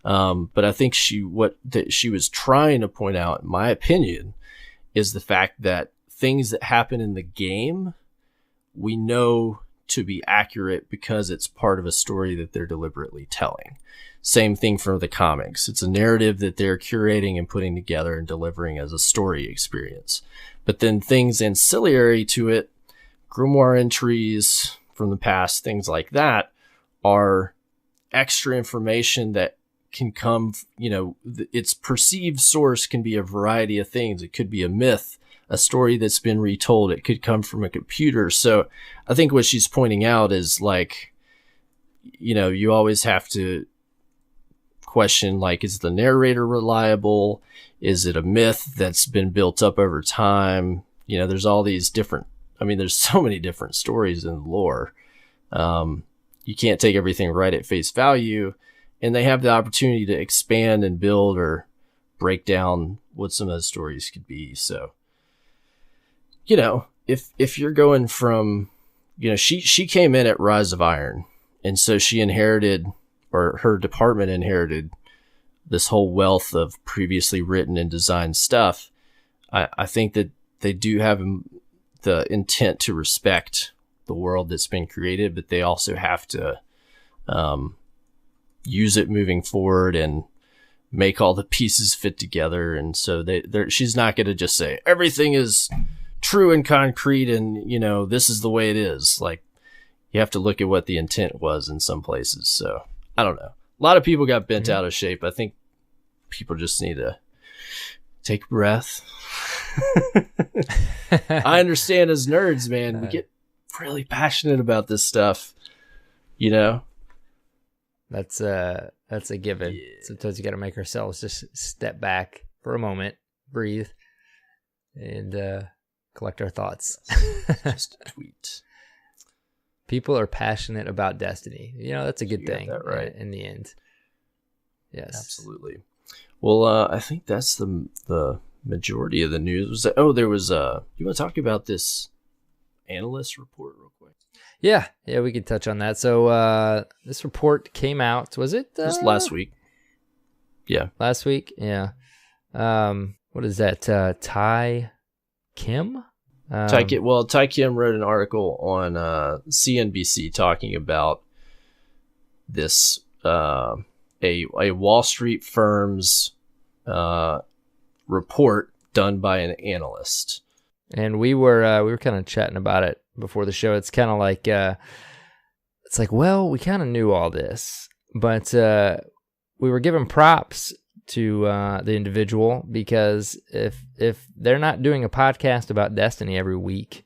S2: But I think that she was trying to point out, in my opinion, is the fact that things that happen in the game, we know to be accurate because it's part of a story that they're deliberately telling. Same thing for the comics. It's a narrative that they're curating and putting together and delivering as a story experience. But then things ancillary to it, grimoire entries from the past, things like that, are extra information that can come, its perceived source can be a variety of things. It could be a myth, a story that's been retold. It could come from a computer. So I think what she's pointing out is like, you always have to question, like, is the narrator reliable? Is it a myth that's been built up over time? There's all these different, there's so many different stories in the lore. You can't take everything right at face value, and they have the opportunity to expand and build or break down what some of the stories could be. So, if you're going from, she came in at Rise of Iron, and so she inherited, or her department inherited, this whole wealth of previously written and designed stuff. I think that they do have the intent to respect the world that's been created, but they also have to use it moving forward and make all the pieces fit together. And so she's not going to just say everything is true and concrete and, this is the way it is. Like, you have to look at what the intent was in some places. So I don't know. A lot of people got bent out of shape. I think people just need to take a breath. I understand as nerds, man, we get really passionate about this stuff,
S1: That's a given. Yeah. Sometimes you got to make ourselves just step back for a moment, breathe, and collect our thoughts.
S2: Just a tweet.
S1: People are passionate about Destiny. That's a good thing.
S2: That right.
S1: In the end. Yes,
S2: absolutely. Well, I think that's the majority of the news. There was you want to talk about this analyst report real quick?
S1: Yeah, we could touch on that. So this report came out, was it?
S2: Just last week. Yeah.
S1: Last week, yeah. What is that? Ty Kim?
S2: Ty Kim wrote an article on CNBC talking about this, a Wall Street firm's report done by an analyst.
S1: And we were kind of chatting about it before the show. It's kind of like, well, we kind of knew all this, but we were giving props to the individual, because if they're not doing a podcast about Destiny every week,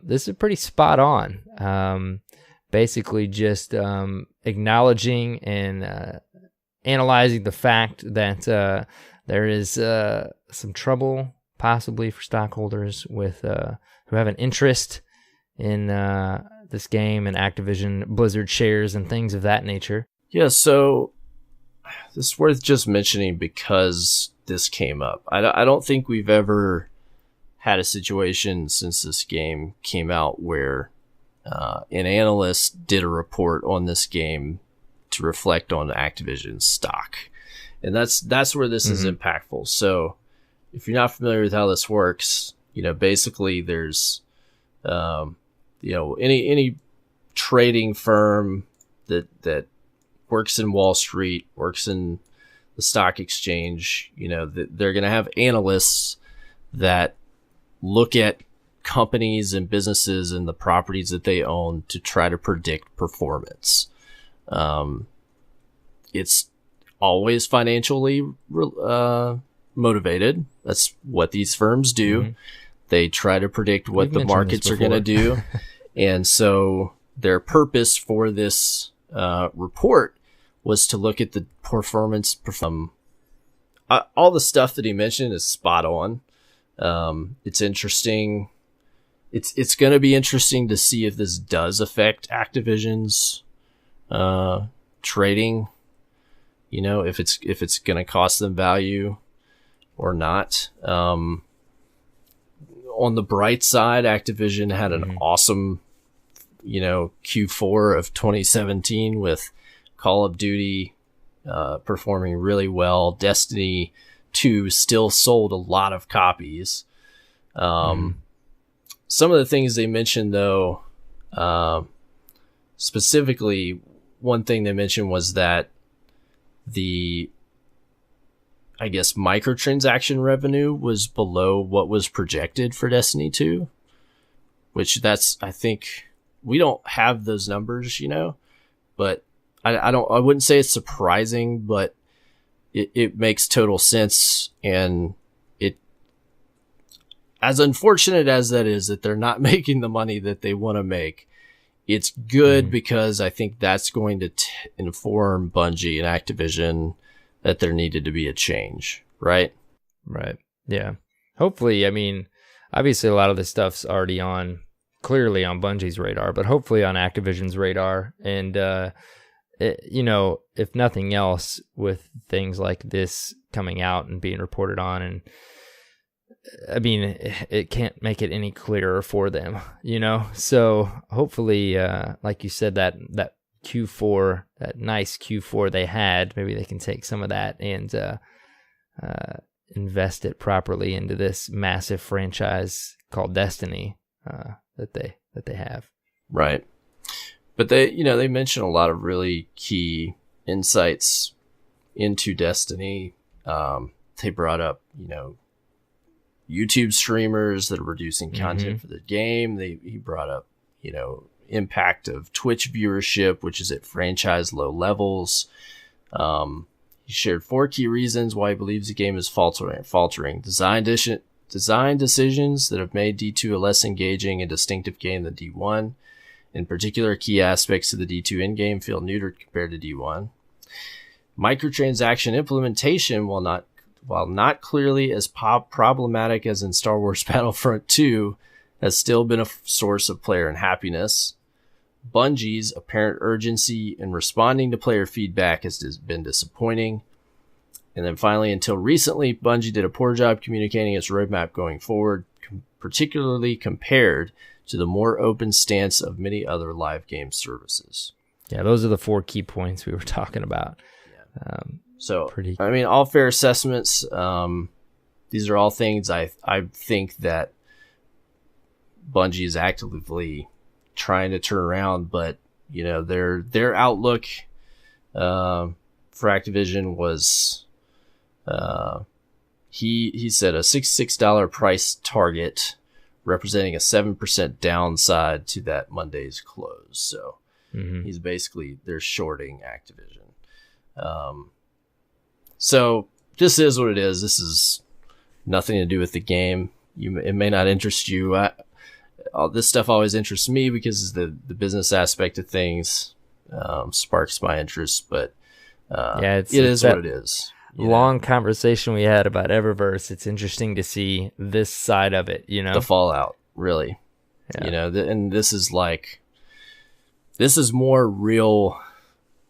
S1: this is pretty spot on. Basically just acknowledging and analyzing the fact that there is some trouble possibly for stockholders with who have an interest in this game and Activision Blizzard shares and things of that nature.
S2: Yeah, so this is worth just mentioning because this came up. I don't think we've ever had a situation since this game came out where an analyst did a report on this game to reflect on Activision's stock. And that's where this is impactful. So if you're not familiar with how this works, basically there's, any trading firm that works in Wall Street, works in the stock exchange, they're going to have analysts that look at companies and businesses and the properties that they own to try to predict performance. It's always financially motivated. That's what these firms do. Mm-hmm. They try to predict what the markets are going to do. And so their purpose for this report was to look at the performance from all the stuff that he mentioned is spot on. It's interesting. It's going to be interesting to see if this does affect Activision's trading. If it's going to cost them value or not. On the bright side, Activision had an awesome, Q4 of 2017 with Call of Duty performing really well. Destiny 2 still sold a lot of copies. Some of the things they mentioned, though, specifically, one thing they mentioned was that the, I guess, microtransaction revenue was below what was projected for Destiny 2, which that's, I think, we don't have those numbers, but I wouldn't say it's surprising, but it makes total sense. And it, as unfortunate as that is, that they're not making the money that they want to make, it's good because I think that's going to inform Bungie and Activision that there needed to be a change, right?
S1: Right. Yeah. Hopefully, I mean, obviously a lot of this stuff's already clearly on Bungie's radar, but hopefully on Activision's radar. And, if nothing else, with things like this coming out and being reported on, and I mean, it can't make it any clearer for them, So hopefully, like you said, that Q4, that nice Q4 they had, maybe they can take some of that and invest it properly into this massive franchise called Destiny that they have.
S2: Right. But they mention a lot of really key insights into Destiny. They brought up, YouTube streamers that are producing content for the game. He brought up, impact of Twitch viewership, which is at franchise low levels. He shared 4 key reasons why he believes the game is faltering. Design decisions that have made D2 a less engaging and distinctive game than D1. In particular, key aspects of the D2 in-game feel neutered compared to D1. Microtransaction implementation, while not clearly as problematic as in Star Wars Battlefront 2, has still been a source of player unhappiness. Bungie's apparent urgency in responding to player feedback has been disappointing. And then finally, until recently, Bungie did a poor job communicating its roadmap going forward, particularly compared to the more open stance of many other live game services.
S1: Yeah, those are the 4 key points we were talking about.
S2: Yeah. I mean, all fair assessments. These are all things I think that Bungie is actively trying to turn around, but their outlook for Activision was he said a $66 price target, representing a 7% downside to that Monday's close. So he's basically, they're shorting Activision. So this is what it is. This is nothing to do with the game. It may not interest you. All this stuff always interests me because the business aspect of things sparks my interest. But it is what it is.
S1: Long conversation we had about Eververse. It's interesting to see this side of it.
S2: The fallout, really. Yeah. And this is more real.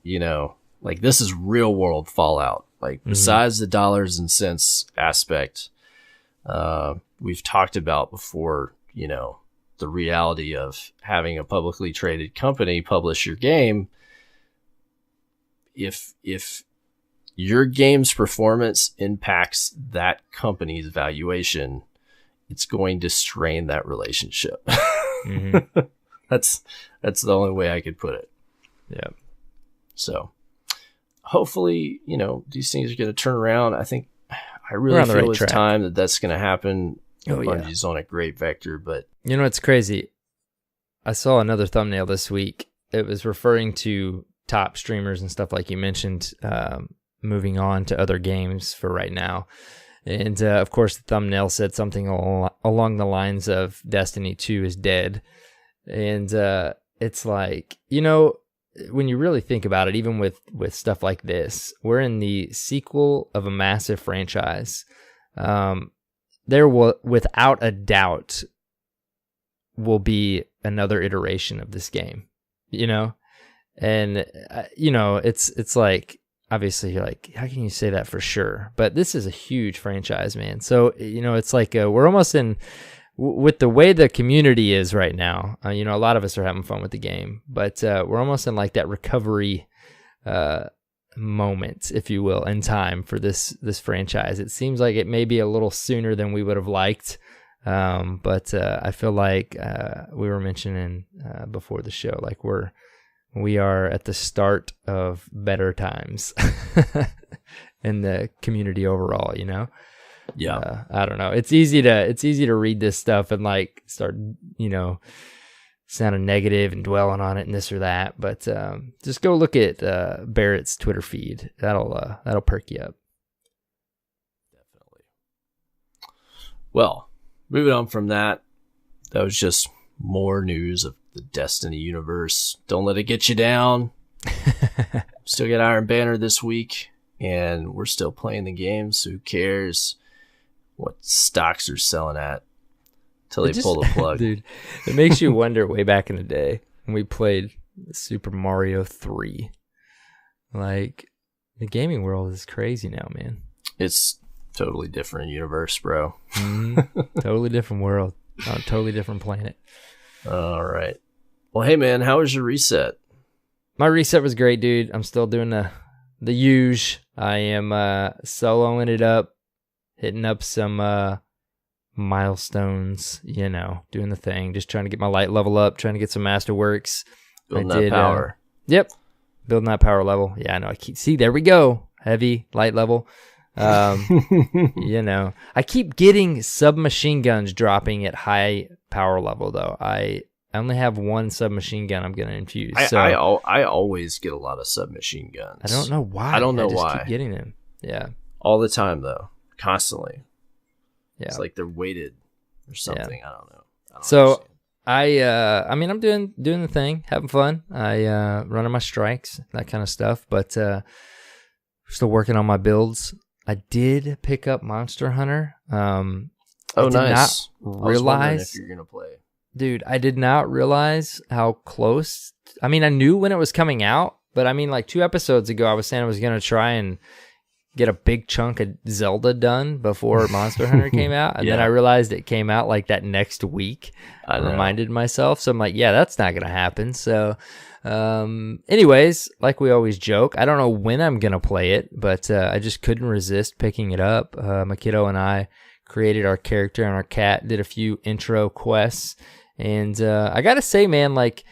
S2: This is real world fallout. Besides the dollars and cents aspect, we've talked about before, the reality of having a publicly traded company publish your game. If your game's performance impacts that company's valuation, it's going to strain that relationship. That's the only way I could put it.
S1: Yeah.
S2: So hopefully, these things are going to turn around. I really feel it's time that's going to happen. Bungie's on a great vector, but
S1: it's crazy. I saw another thumbnail this week. It was referring to top streamers and stuff like you mentioned, moving on to other games for right now. And of course, the thumbnail said something along the lines of Destiny 2 is dead. And it's like, when you really think about it, even with stuff like this, we're in the sequel of a massive franchise. There will, without a doubt, will be another iteration of this game, and it's like, obviously you're like, how can you say that for sure? But this is a huge franchise, man. So it's like we're almost in, with the way the community is right now. A lot of us are having fun with the game, but we're almost in like that recovery moment, if you will, in time for this franchise. It seems like it may be a little sooner than we would have liked, but I feel like we were mentioning before the show, like we are at the start of better times in the community overall, you know?
S2: Yeah.
S1: I don't know. It's easy to read this stuff and like start, you know, sounding negative and dwelling on it and this or that. But just go look at Barrett's Twitter feed. That'll perk you up.
S2: Definitely. Well, moving on from that, that was just more news of the Destiny universe. Don't let it get you down. Still got Iron Banner this week, and we're still playing the game, so who cares what stocks are selling at until they pull the plug.
S1: Dude, it makes you wonder way back in the day when we played Super Mario 3. Like, the gaming world is crazy now, man.
S2: It's totally different universe, bro.
S1: Totally different world. On a totally different planet.
S2: All right. Well, hey, man, how was your reset?
S1: My reset was great, dude. I'm still doing the huge. I am soloing it up, hitting up some milestones, you know, doing the thing, just trying to get my light level up, trying to get some Mastertworks.
S2: Building that power.
S1: Yep. Building that power level. Yeah, I know. There we go. Heavy, light level. You know, I keep getting submachine guns dropping at high power level, though. I only have one submachine gun I'm going to infuse.
S2: I always get a lot of submachine guns.
S1: I don't know why.
S2: I don't know why.
S1: I just keep getting them. Yeah.
S2: All the time, though. Constantly.
S1: Yeah.
S2: It's like they're weighted or something.
S1: Yeah.
S2: I don't know.
S1: So I mean, I'm doing the thing, having fun. I running my strikes, that kind of stuff, but still working on my builds. I did pick up Monster Hunter.
S2: Oh,
S1: I did
S2: nice.
S1: not
S2: I was wondering
S1: realize
S2: if you're gonna play.
S1: Dude, I did not realize how close. I mean, I knew when it was coming out, but I mean, like 2 episodes ago, I was saying I was gonna try and get a big chunk of Zelda done before Monster Hunter came out, and then I realized it came out like that next week. I reminded myself, so I'm like, yeah, that's not gonna happen. So anyways, like we always joke, I don't know when I'm gonna play it, but I just couldn't resist picking it up. My kiddo and I created our character, and our cat did a few intro quests, and I gotta say, man, like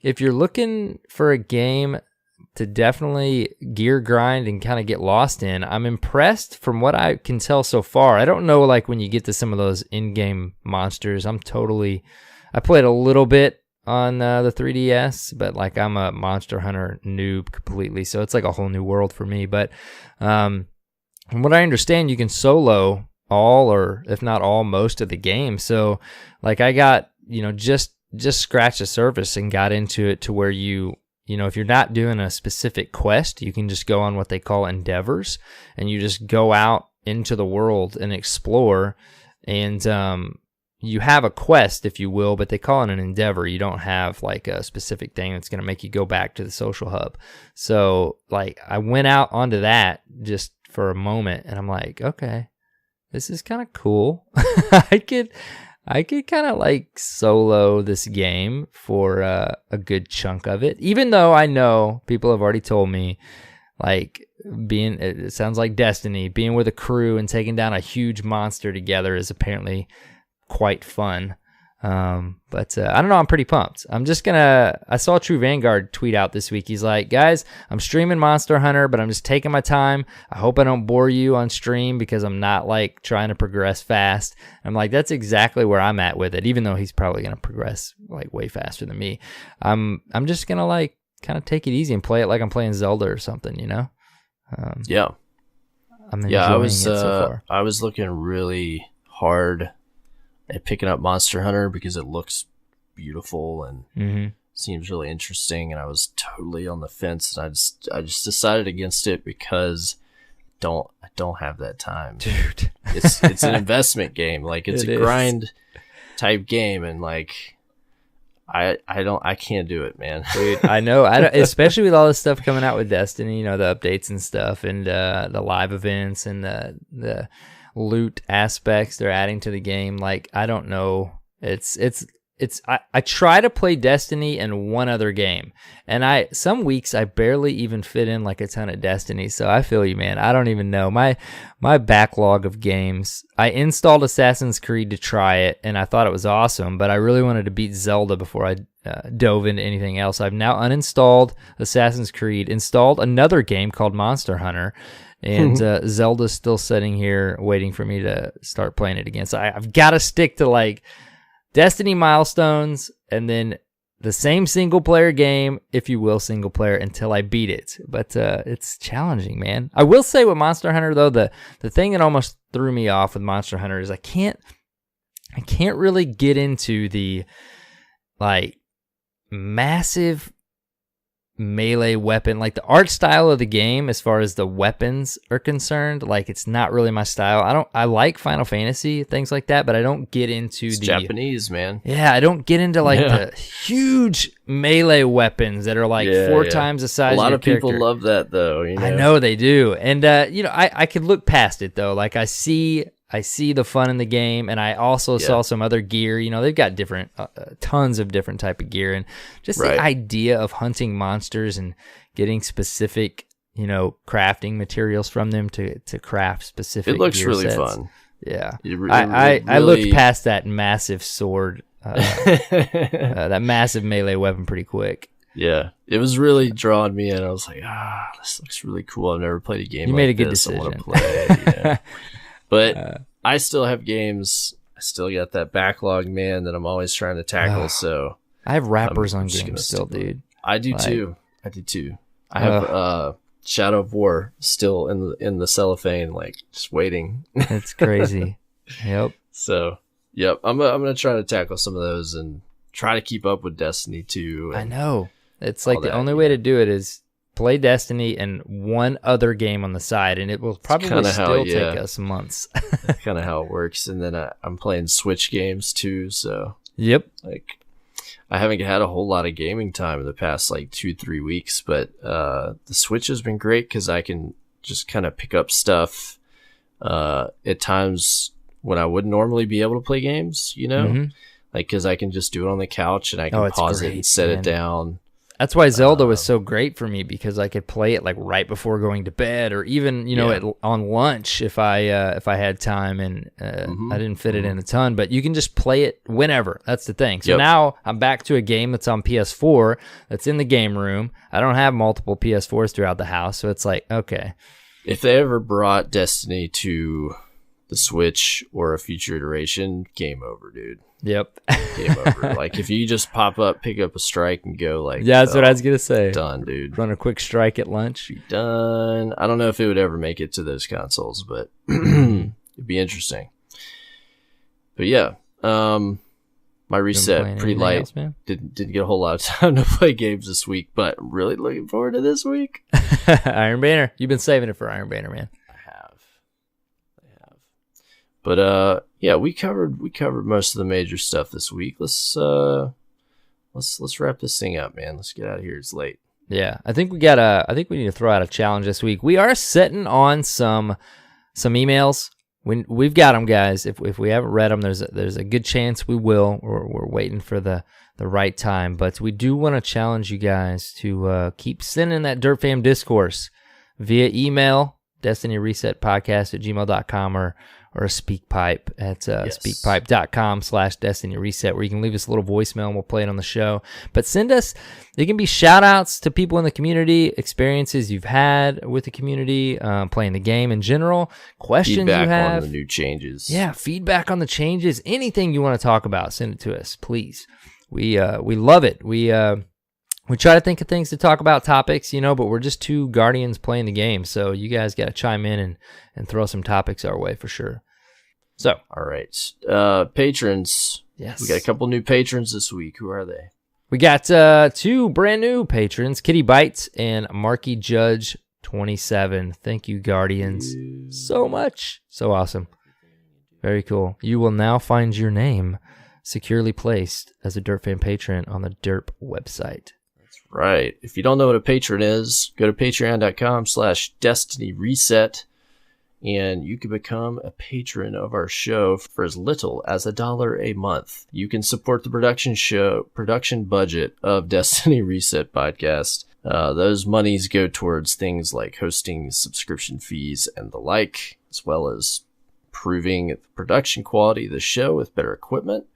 S1: if you're looking for a game to definitely gear grind and kind of get lost in, I'm impressed from what I can tell so far. I don't know, like when you get to some of those in-game monsters, I played a little bit on the 3DS, but like I'm a Monster Hunter noob completely, so it's like a whole new world for me. But from what I understand, you can solo all, or if not all, most of the game. So like I got, just scratched the surface and got into it to where if you're not doing a specific quest, you can just go on what they call endeavors, and you just go out into the world and explore, and you have a quest, if you will, but they call it an endeavor. You don't have like a specific thing that's going to make you go back to the social hub. So like I went out onto that just for a moment, and I'm like, okay, this is kind of cool. I could kind of like solo this game for a good chunk of it, even though I know people have already told me, like, it sounds like Destiny, being with a crew and taking down a huge monster together is apparently quite fun. But I don't know, I'm pretty pumped. I saw True Vanguard tweet out this week. He's like, guys, I'm streaming Monster Hunter, but I'm just taking my time. I hope I don't bore you on stream because I'm not like trying to progress fast. I'm like, that's exactly where I'm at with it, even though he's probably going to progress like way faster than me. I'm just going to like kind of take it easy and play it like I'm playing Zelda or something,
S2: Yeah.
S1: I'm enjoying it so far.
S2: I was looking really hard at picking up Monster Hunter because it looks beautiful and seems really interesting, and I was totally on the fence, and I just decided against it because I don't have that time,
S1: dude.
S2: It's an investment game, like it's a grind type game, and like I can't do it, man.
S1: Dude, I know. Especially with all this stuff coming out with Destiny, the updates and stuff, and the live events and the loot aspects they're adding to the game. Like, I don't know. It's I try to play Destiny and one other game, and some weeks I barely even fit in like a ton of Destiny. So I feel you, man. I don't even know my backlog of games. I installed Assassin's Creed to try it, and I thought it was awesome, but I really wanted to beat Zelda before I dove into anything else. I've now uninstalled Assassin's Creed, installed another game called Monster Hunter. And Zelda's still sitting here waiting for me to start playing it again. So I've got to stick to like Destiny milestones and then the same single player game, if you will, single player, until I beat it. But it's challenging, man. I will say with Monster Hunter though, the thing that almost threw me off with Monster Hunter is I can't really get into the like massive melee weapon, like the art style of the game as far as the weapons are concerned. Like it's not really my style. I like Final Fantasy, things like that, but I don't get into
S2: it's Japanese, man.
S1: Yeah, I don't get into like the huge melee weapons that are like 4 times the size.
S2: A lot
S1: of your
S2: people
S1: character.
S2: love that though. You know?
S1: I know they do, and I could look past it though. Like I see the fun in the game, and I also saw some other gear. They've got different, tons of different type of gear, and just the idea of hunting monsters and getting specific, crafting materials from them to craft specific.
S2: It looks
S1: gear
S2: really
S1: sets.
S2: Fun.
S1: Yeah,
S2: I
S1: looked past that massive sword, that massive melee weapon pretty quick.
S2: Yeah, it was really drawing me in. I was like, this looks really cool. I've never played a game.
S1: You
S2: like
S1: made a good
S2: this.
S1: decision.
S2: I want to play. But I still have games. I still got that backlog, man, that I'm always trying to tackle. So
S1: I have wrappers on games still, dude.
S2: I do too. I have Shadow of War still in the cellophane, like just waiting.
S1: It's crazy. Yep.
S2: So, yep. I'm gonna try to tackle some of those and try to keep up with Destiny 2.
S1: I know. It's like the only way to do it is play Destiny and one other game on the side, and it will probably still take us months.
S2: That's kind of how it works. And then I'm playing Switch games too, so
S1: yep.
S2: Like I haven't had a whole lot of gaming time in the past like 2-3 weeks, but the Switch has been great because I can just kind of pick up stuff at times when I wouldn't normally be able to play games. Like because I can just do it on the couch and I can pause it and set it down.
S1: That's why Zelda was so great for me, because I could play it like right before going to bed, or even on lunch if I had time, and I didn't fit it in a ton. But you can just play it whenever. That's the thing. So now I'm back to a game that's on PS4 that's in the game room. I don't have multiple PS4s throughout the house, so it's like, okay.
S2: If they ever brought Destiny to the Switch or a future iteration, game over, dude.
S1: Yep.
S2: Game over. Like if you just pop up, pick up a strike and go, like,
S1: that's what I was gonna say.
S2: Done, dude.
S1: Run a quick strike at lunch.
S2: Be done. I don't know if it would ever make it to those consoles, but it'd be interesting. But yeah, my reset pretty light.
S1: Else, man?
S2: Didn't get a whole lot of time to play games this week, but I'm really looking forward to this week.
S1: Iron Banner. You've been saving it for Iron Banner, man.
S2: I have. But yeah, we covered most of the major stuff this week. Let's wrap this thing up, man. Let's get out of here. It's late.
S1: Yeah, I think we need to throw out a challenge this week. We are sitting on some emails. We've got them, guys. If we haven't read them, there's a good chance we will. We're waiting for the right time, but we do want to challenge you guys to keep sending that Dirt Fam discourse via email, destinyresetpodcast@gmail.com, or a SpeakPipe at speakpipe.com/destinyreset, where you can leave us a little voicemail and we'll play it on the show. But send us, it can be shout outs to people in the community, experiences you've had with the community, playing the game in general, questions
S2: feedback
S1: you have.
S2: on the new changes.
S1: Yeah, feedback on the changes, anything you want to talk about, send it to us, please. We love it. We try to think of things to talk about, topics, but we're just two guardians playing the game. So you guys got to chime in and throw some topics our way for sure. So,
S2: all right. Patrons.
S1: Yes.
S2: We got a couple new patrons this week. Who are they?
S1: We got 2 brand new patrons, Kitty Bites and Marky Judge 27. Thank you, guardians, so much. So awesome. Very cool. You will now find your name securely placed as a Dirt Fan patron on the Derp website.
S2: Right. If you don't know what a patron is, go to patreon.com/destinyreset and you can become a patron of our show for as little as $1 a month. You can support the production budget of Destiny Reset Podcast. Those monies go towards things like hosting, subscription fees, and the like, as well as improving the production quality of the show with better equipment.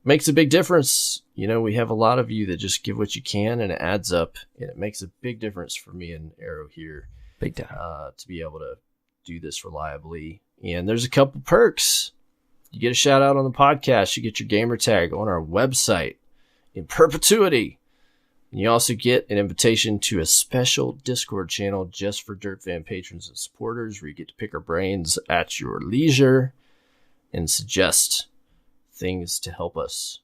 S2: Makes a big difference. You know, we have a lot of you that just give what you can, and it adds up, and it makes a big difference for me and Arrow here.
S1: Big time.
S2: To be able to do this reliably. And there's a couple perks. You get a shout out on the podcast. You get your gamer tag on our website in perpetuity. And you also get an invitation to a special Discord channel just for Dirt Fan patrons and supporters, where you get to pick our brains at your leisure and suggest things to help us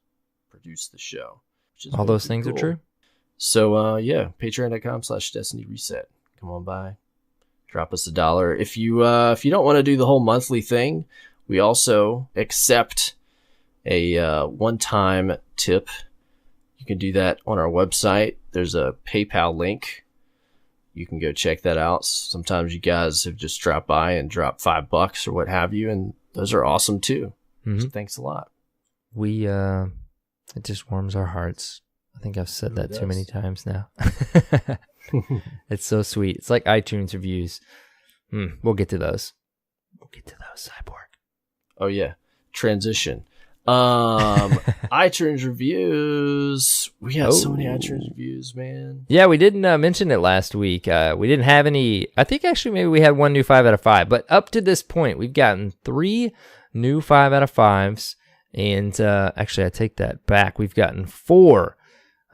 S2: produce the show.
S1: All those things are true.
S2: So, yeah, patreon.com/Destiny Reset. Come on by. Drop us $1. If you don't want to do the whole monthly thing, we also accept a one-time tip. You can do that on our website. There's a PayPal link. You can go check that out. Sometimes you guys have just dropped by and dropped $5 or what have you, and those are awesome too. Mm-hmm. So thanks a lot.
S1: It just warms our hearts. I think I've said that too many times now. It's so sweet. It's like iTunes reviews. We'll get to those. Cyborg.
S2: Oh yeah. Transition. iTunes reviews. We got so many iTunes reviews, man.
S1: Yeah, we didn't mention it last week. We didn't have any. I think actually maybe we had one new 5 out of 5. But up to this point, we've gotten 3 new 5 out of 5s. And actually, I take that back. We've gotten 4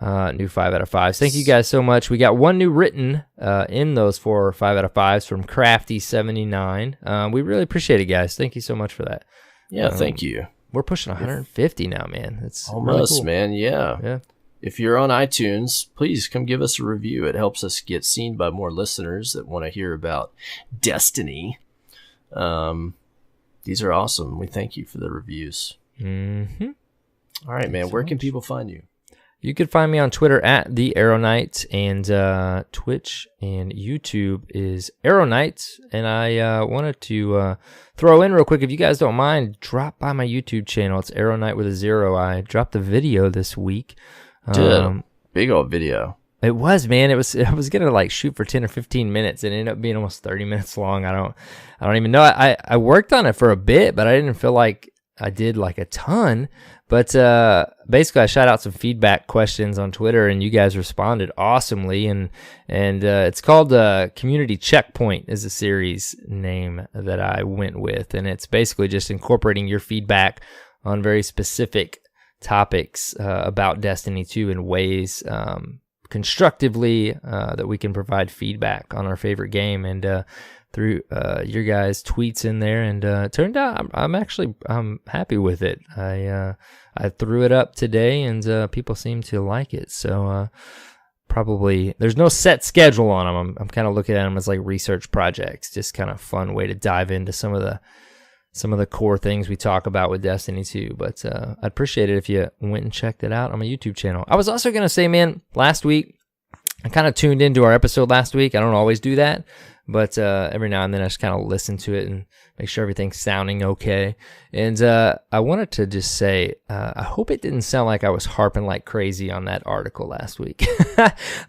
S1: new 5 out of 5s. Thank you guys so much. We got 1 new written in those 4 or 5 out of 5s from Crafty79. We really appreciate it, guys. Thank you so much for that.
S2: Yeah, thank you.
S1: We're pushing 150 now, man. It's
S2: almost
S1: really cool.
S2: Man. Yeah. If you're on iTunes, please come give us a review. It helps us get seen by more listeners that want to hear about Destiny. These are awesome. We thank you for the reviews.
S1: Mm-hmm.
S2: All right, man. Where can people find you?
S1: You can find me on Twitter at the AER0KNIGHT, and Twitch and YouTube is AER0KNIGHT. And I wanted to throw in real quick, if you guys don't mind, drop by my YouTube channel. It's AER0KNIGHT with a 0. I dropped a video this week.
S2: Big old video.
S1: It was, man. I was gonna like shoot for 10 or 15 minutes, and it ended up being almost 30 minutes long. I don't even know. I worked on it for a bit, but I didn't feel like I did like a ton. But basically, I shot out some feedback questions on Twitter, and you guys responded awesomely. And it's called Community Checkpoint is the series name that I went with, and it's basically just incorporating your feedback on very specific topics about Destiny 2 in ways constructively that we can provide feedback on our favorite game, and through your guys' tweets in there, and it turned out I'm happy with it. I threw it up today, and people seem to like it. So probably there's no set schedule on them. I'm kind of looking at them as like research projects, just kind of fun way to dive into some of the core things we talk about with Destiny 2. But I'd appreciate it if you went and checked it out on my YouTube channel. I was also gonna say, man, last week I kind of tuned into our episode last week. I don't always do that, but every now and then I just kind of listen to it and make sure everything's sounding okay. And I wanted to just say, I hope it didn't sound like I was harping like crazy on that article last week.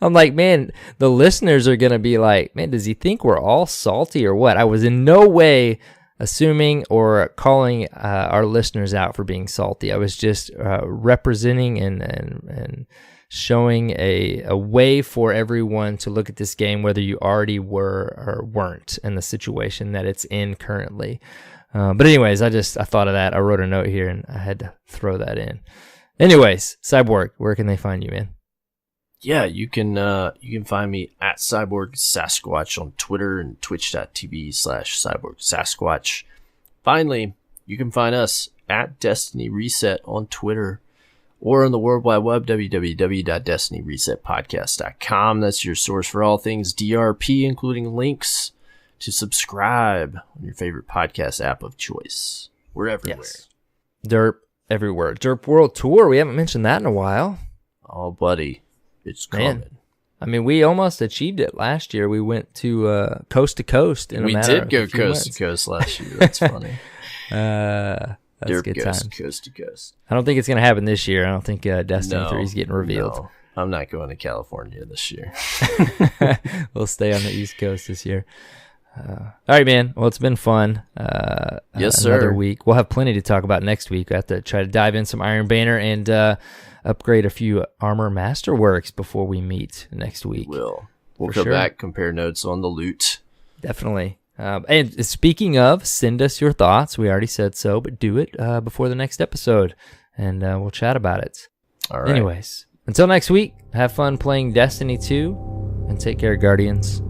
S1: I'm like, man, the listeners are going to be like, man, does he think we're all salty or what? I was in no way assuming or calling our listeners out for being salty. I was just representing and showing a way for everyone to look at this game, whether you already were or weren't in the situation that it's in currently. But anyways, I thought of that. I wrote a note here and I had to throw that in. Anyways, Cyborg, where can they find you, man?
S2: Yeah, you can find me at CyborgSasquatch on Twitter and twitch.tv/CyborgSasquatch. Finally, you can find us at Destiny Reset on Twitter, or on the World Wide Web, www.destinyresetpodcast.com. That's your source for all things DRP, including links to subscribe on your favorite podcast app of choice. We're everywhere.
S1: Yes. Derp everywhere. Derp World Tour. We haven't mentioned that in a while.
S2: Oh, buddy. It's coming. Man,
S1: I mean, we almost achieved it last year. We went to coast in a matter of a few
S2: We did go coast to coast last year. That's funny.
S1: That's good times.
S2: Coast to coast.
S1: I don't think it's going to happen this year. I don't think Destiny 3 is getting revealed.
S2: No, I'm not going to California this year.
S1: We'll stay on the East Coast this year. All right, man. Well, it's been fun.
S2: Yes, sir.
S1: Another week. We'll have plenty to talk about next week. We have to try to dive in some Iron Banner and upgrade a few Armor Masterworks before we meet next week.
S2: We'll go back, compare notes on the loot.
S1: Definitely. And speaking of, send us your thoughts. We already said so, but do it before the next episode, and we'll chat about it.
S2: All right.
S1: Anyways, until next week, have fun playing Destiny 2, and take care, Guardians.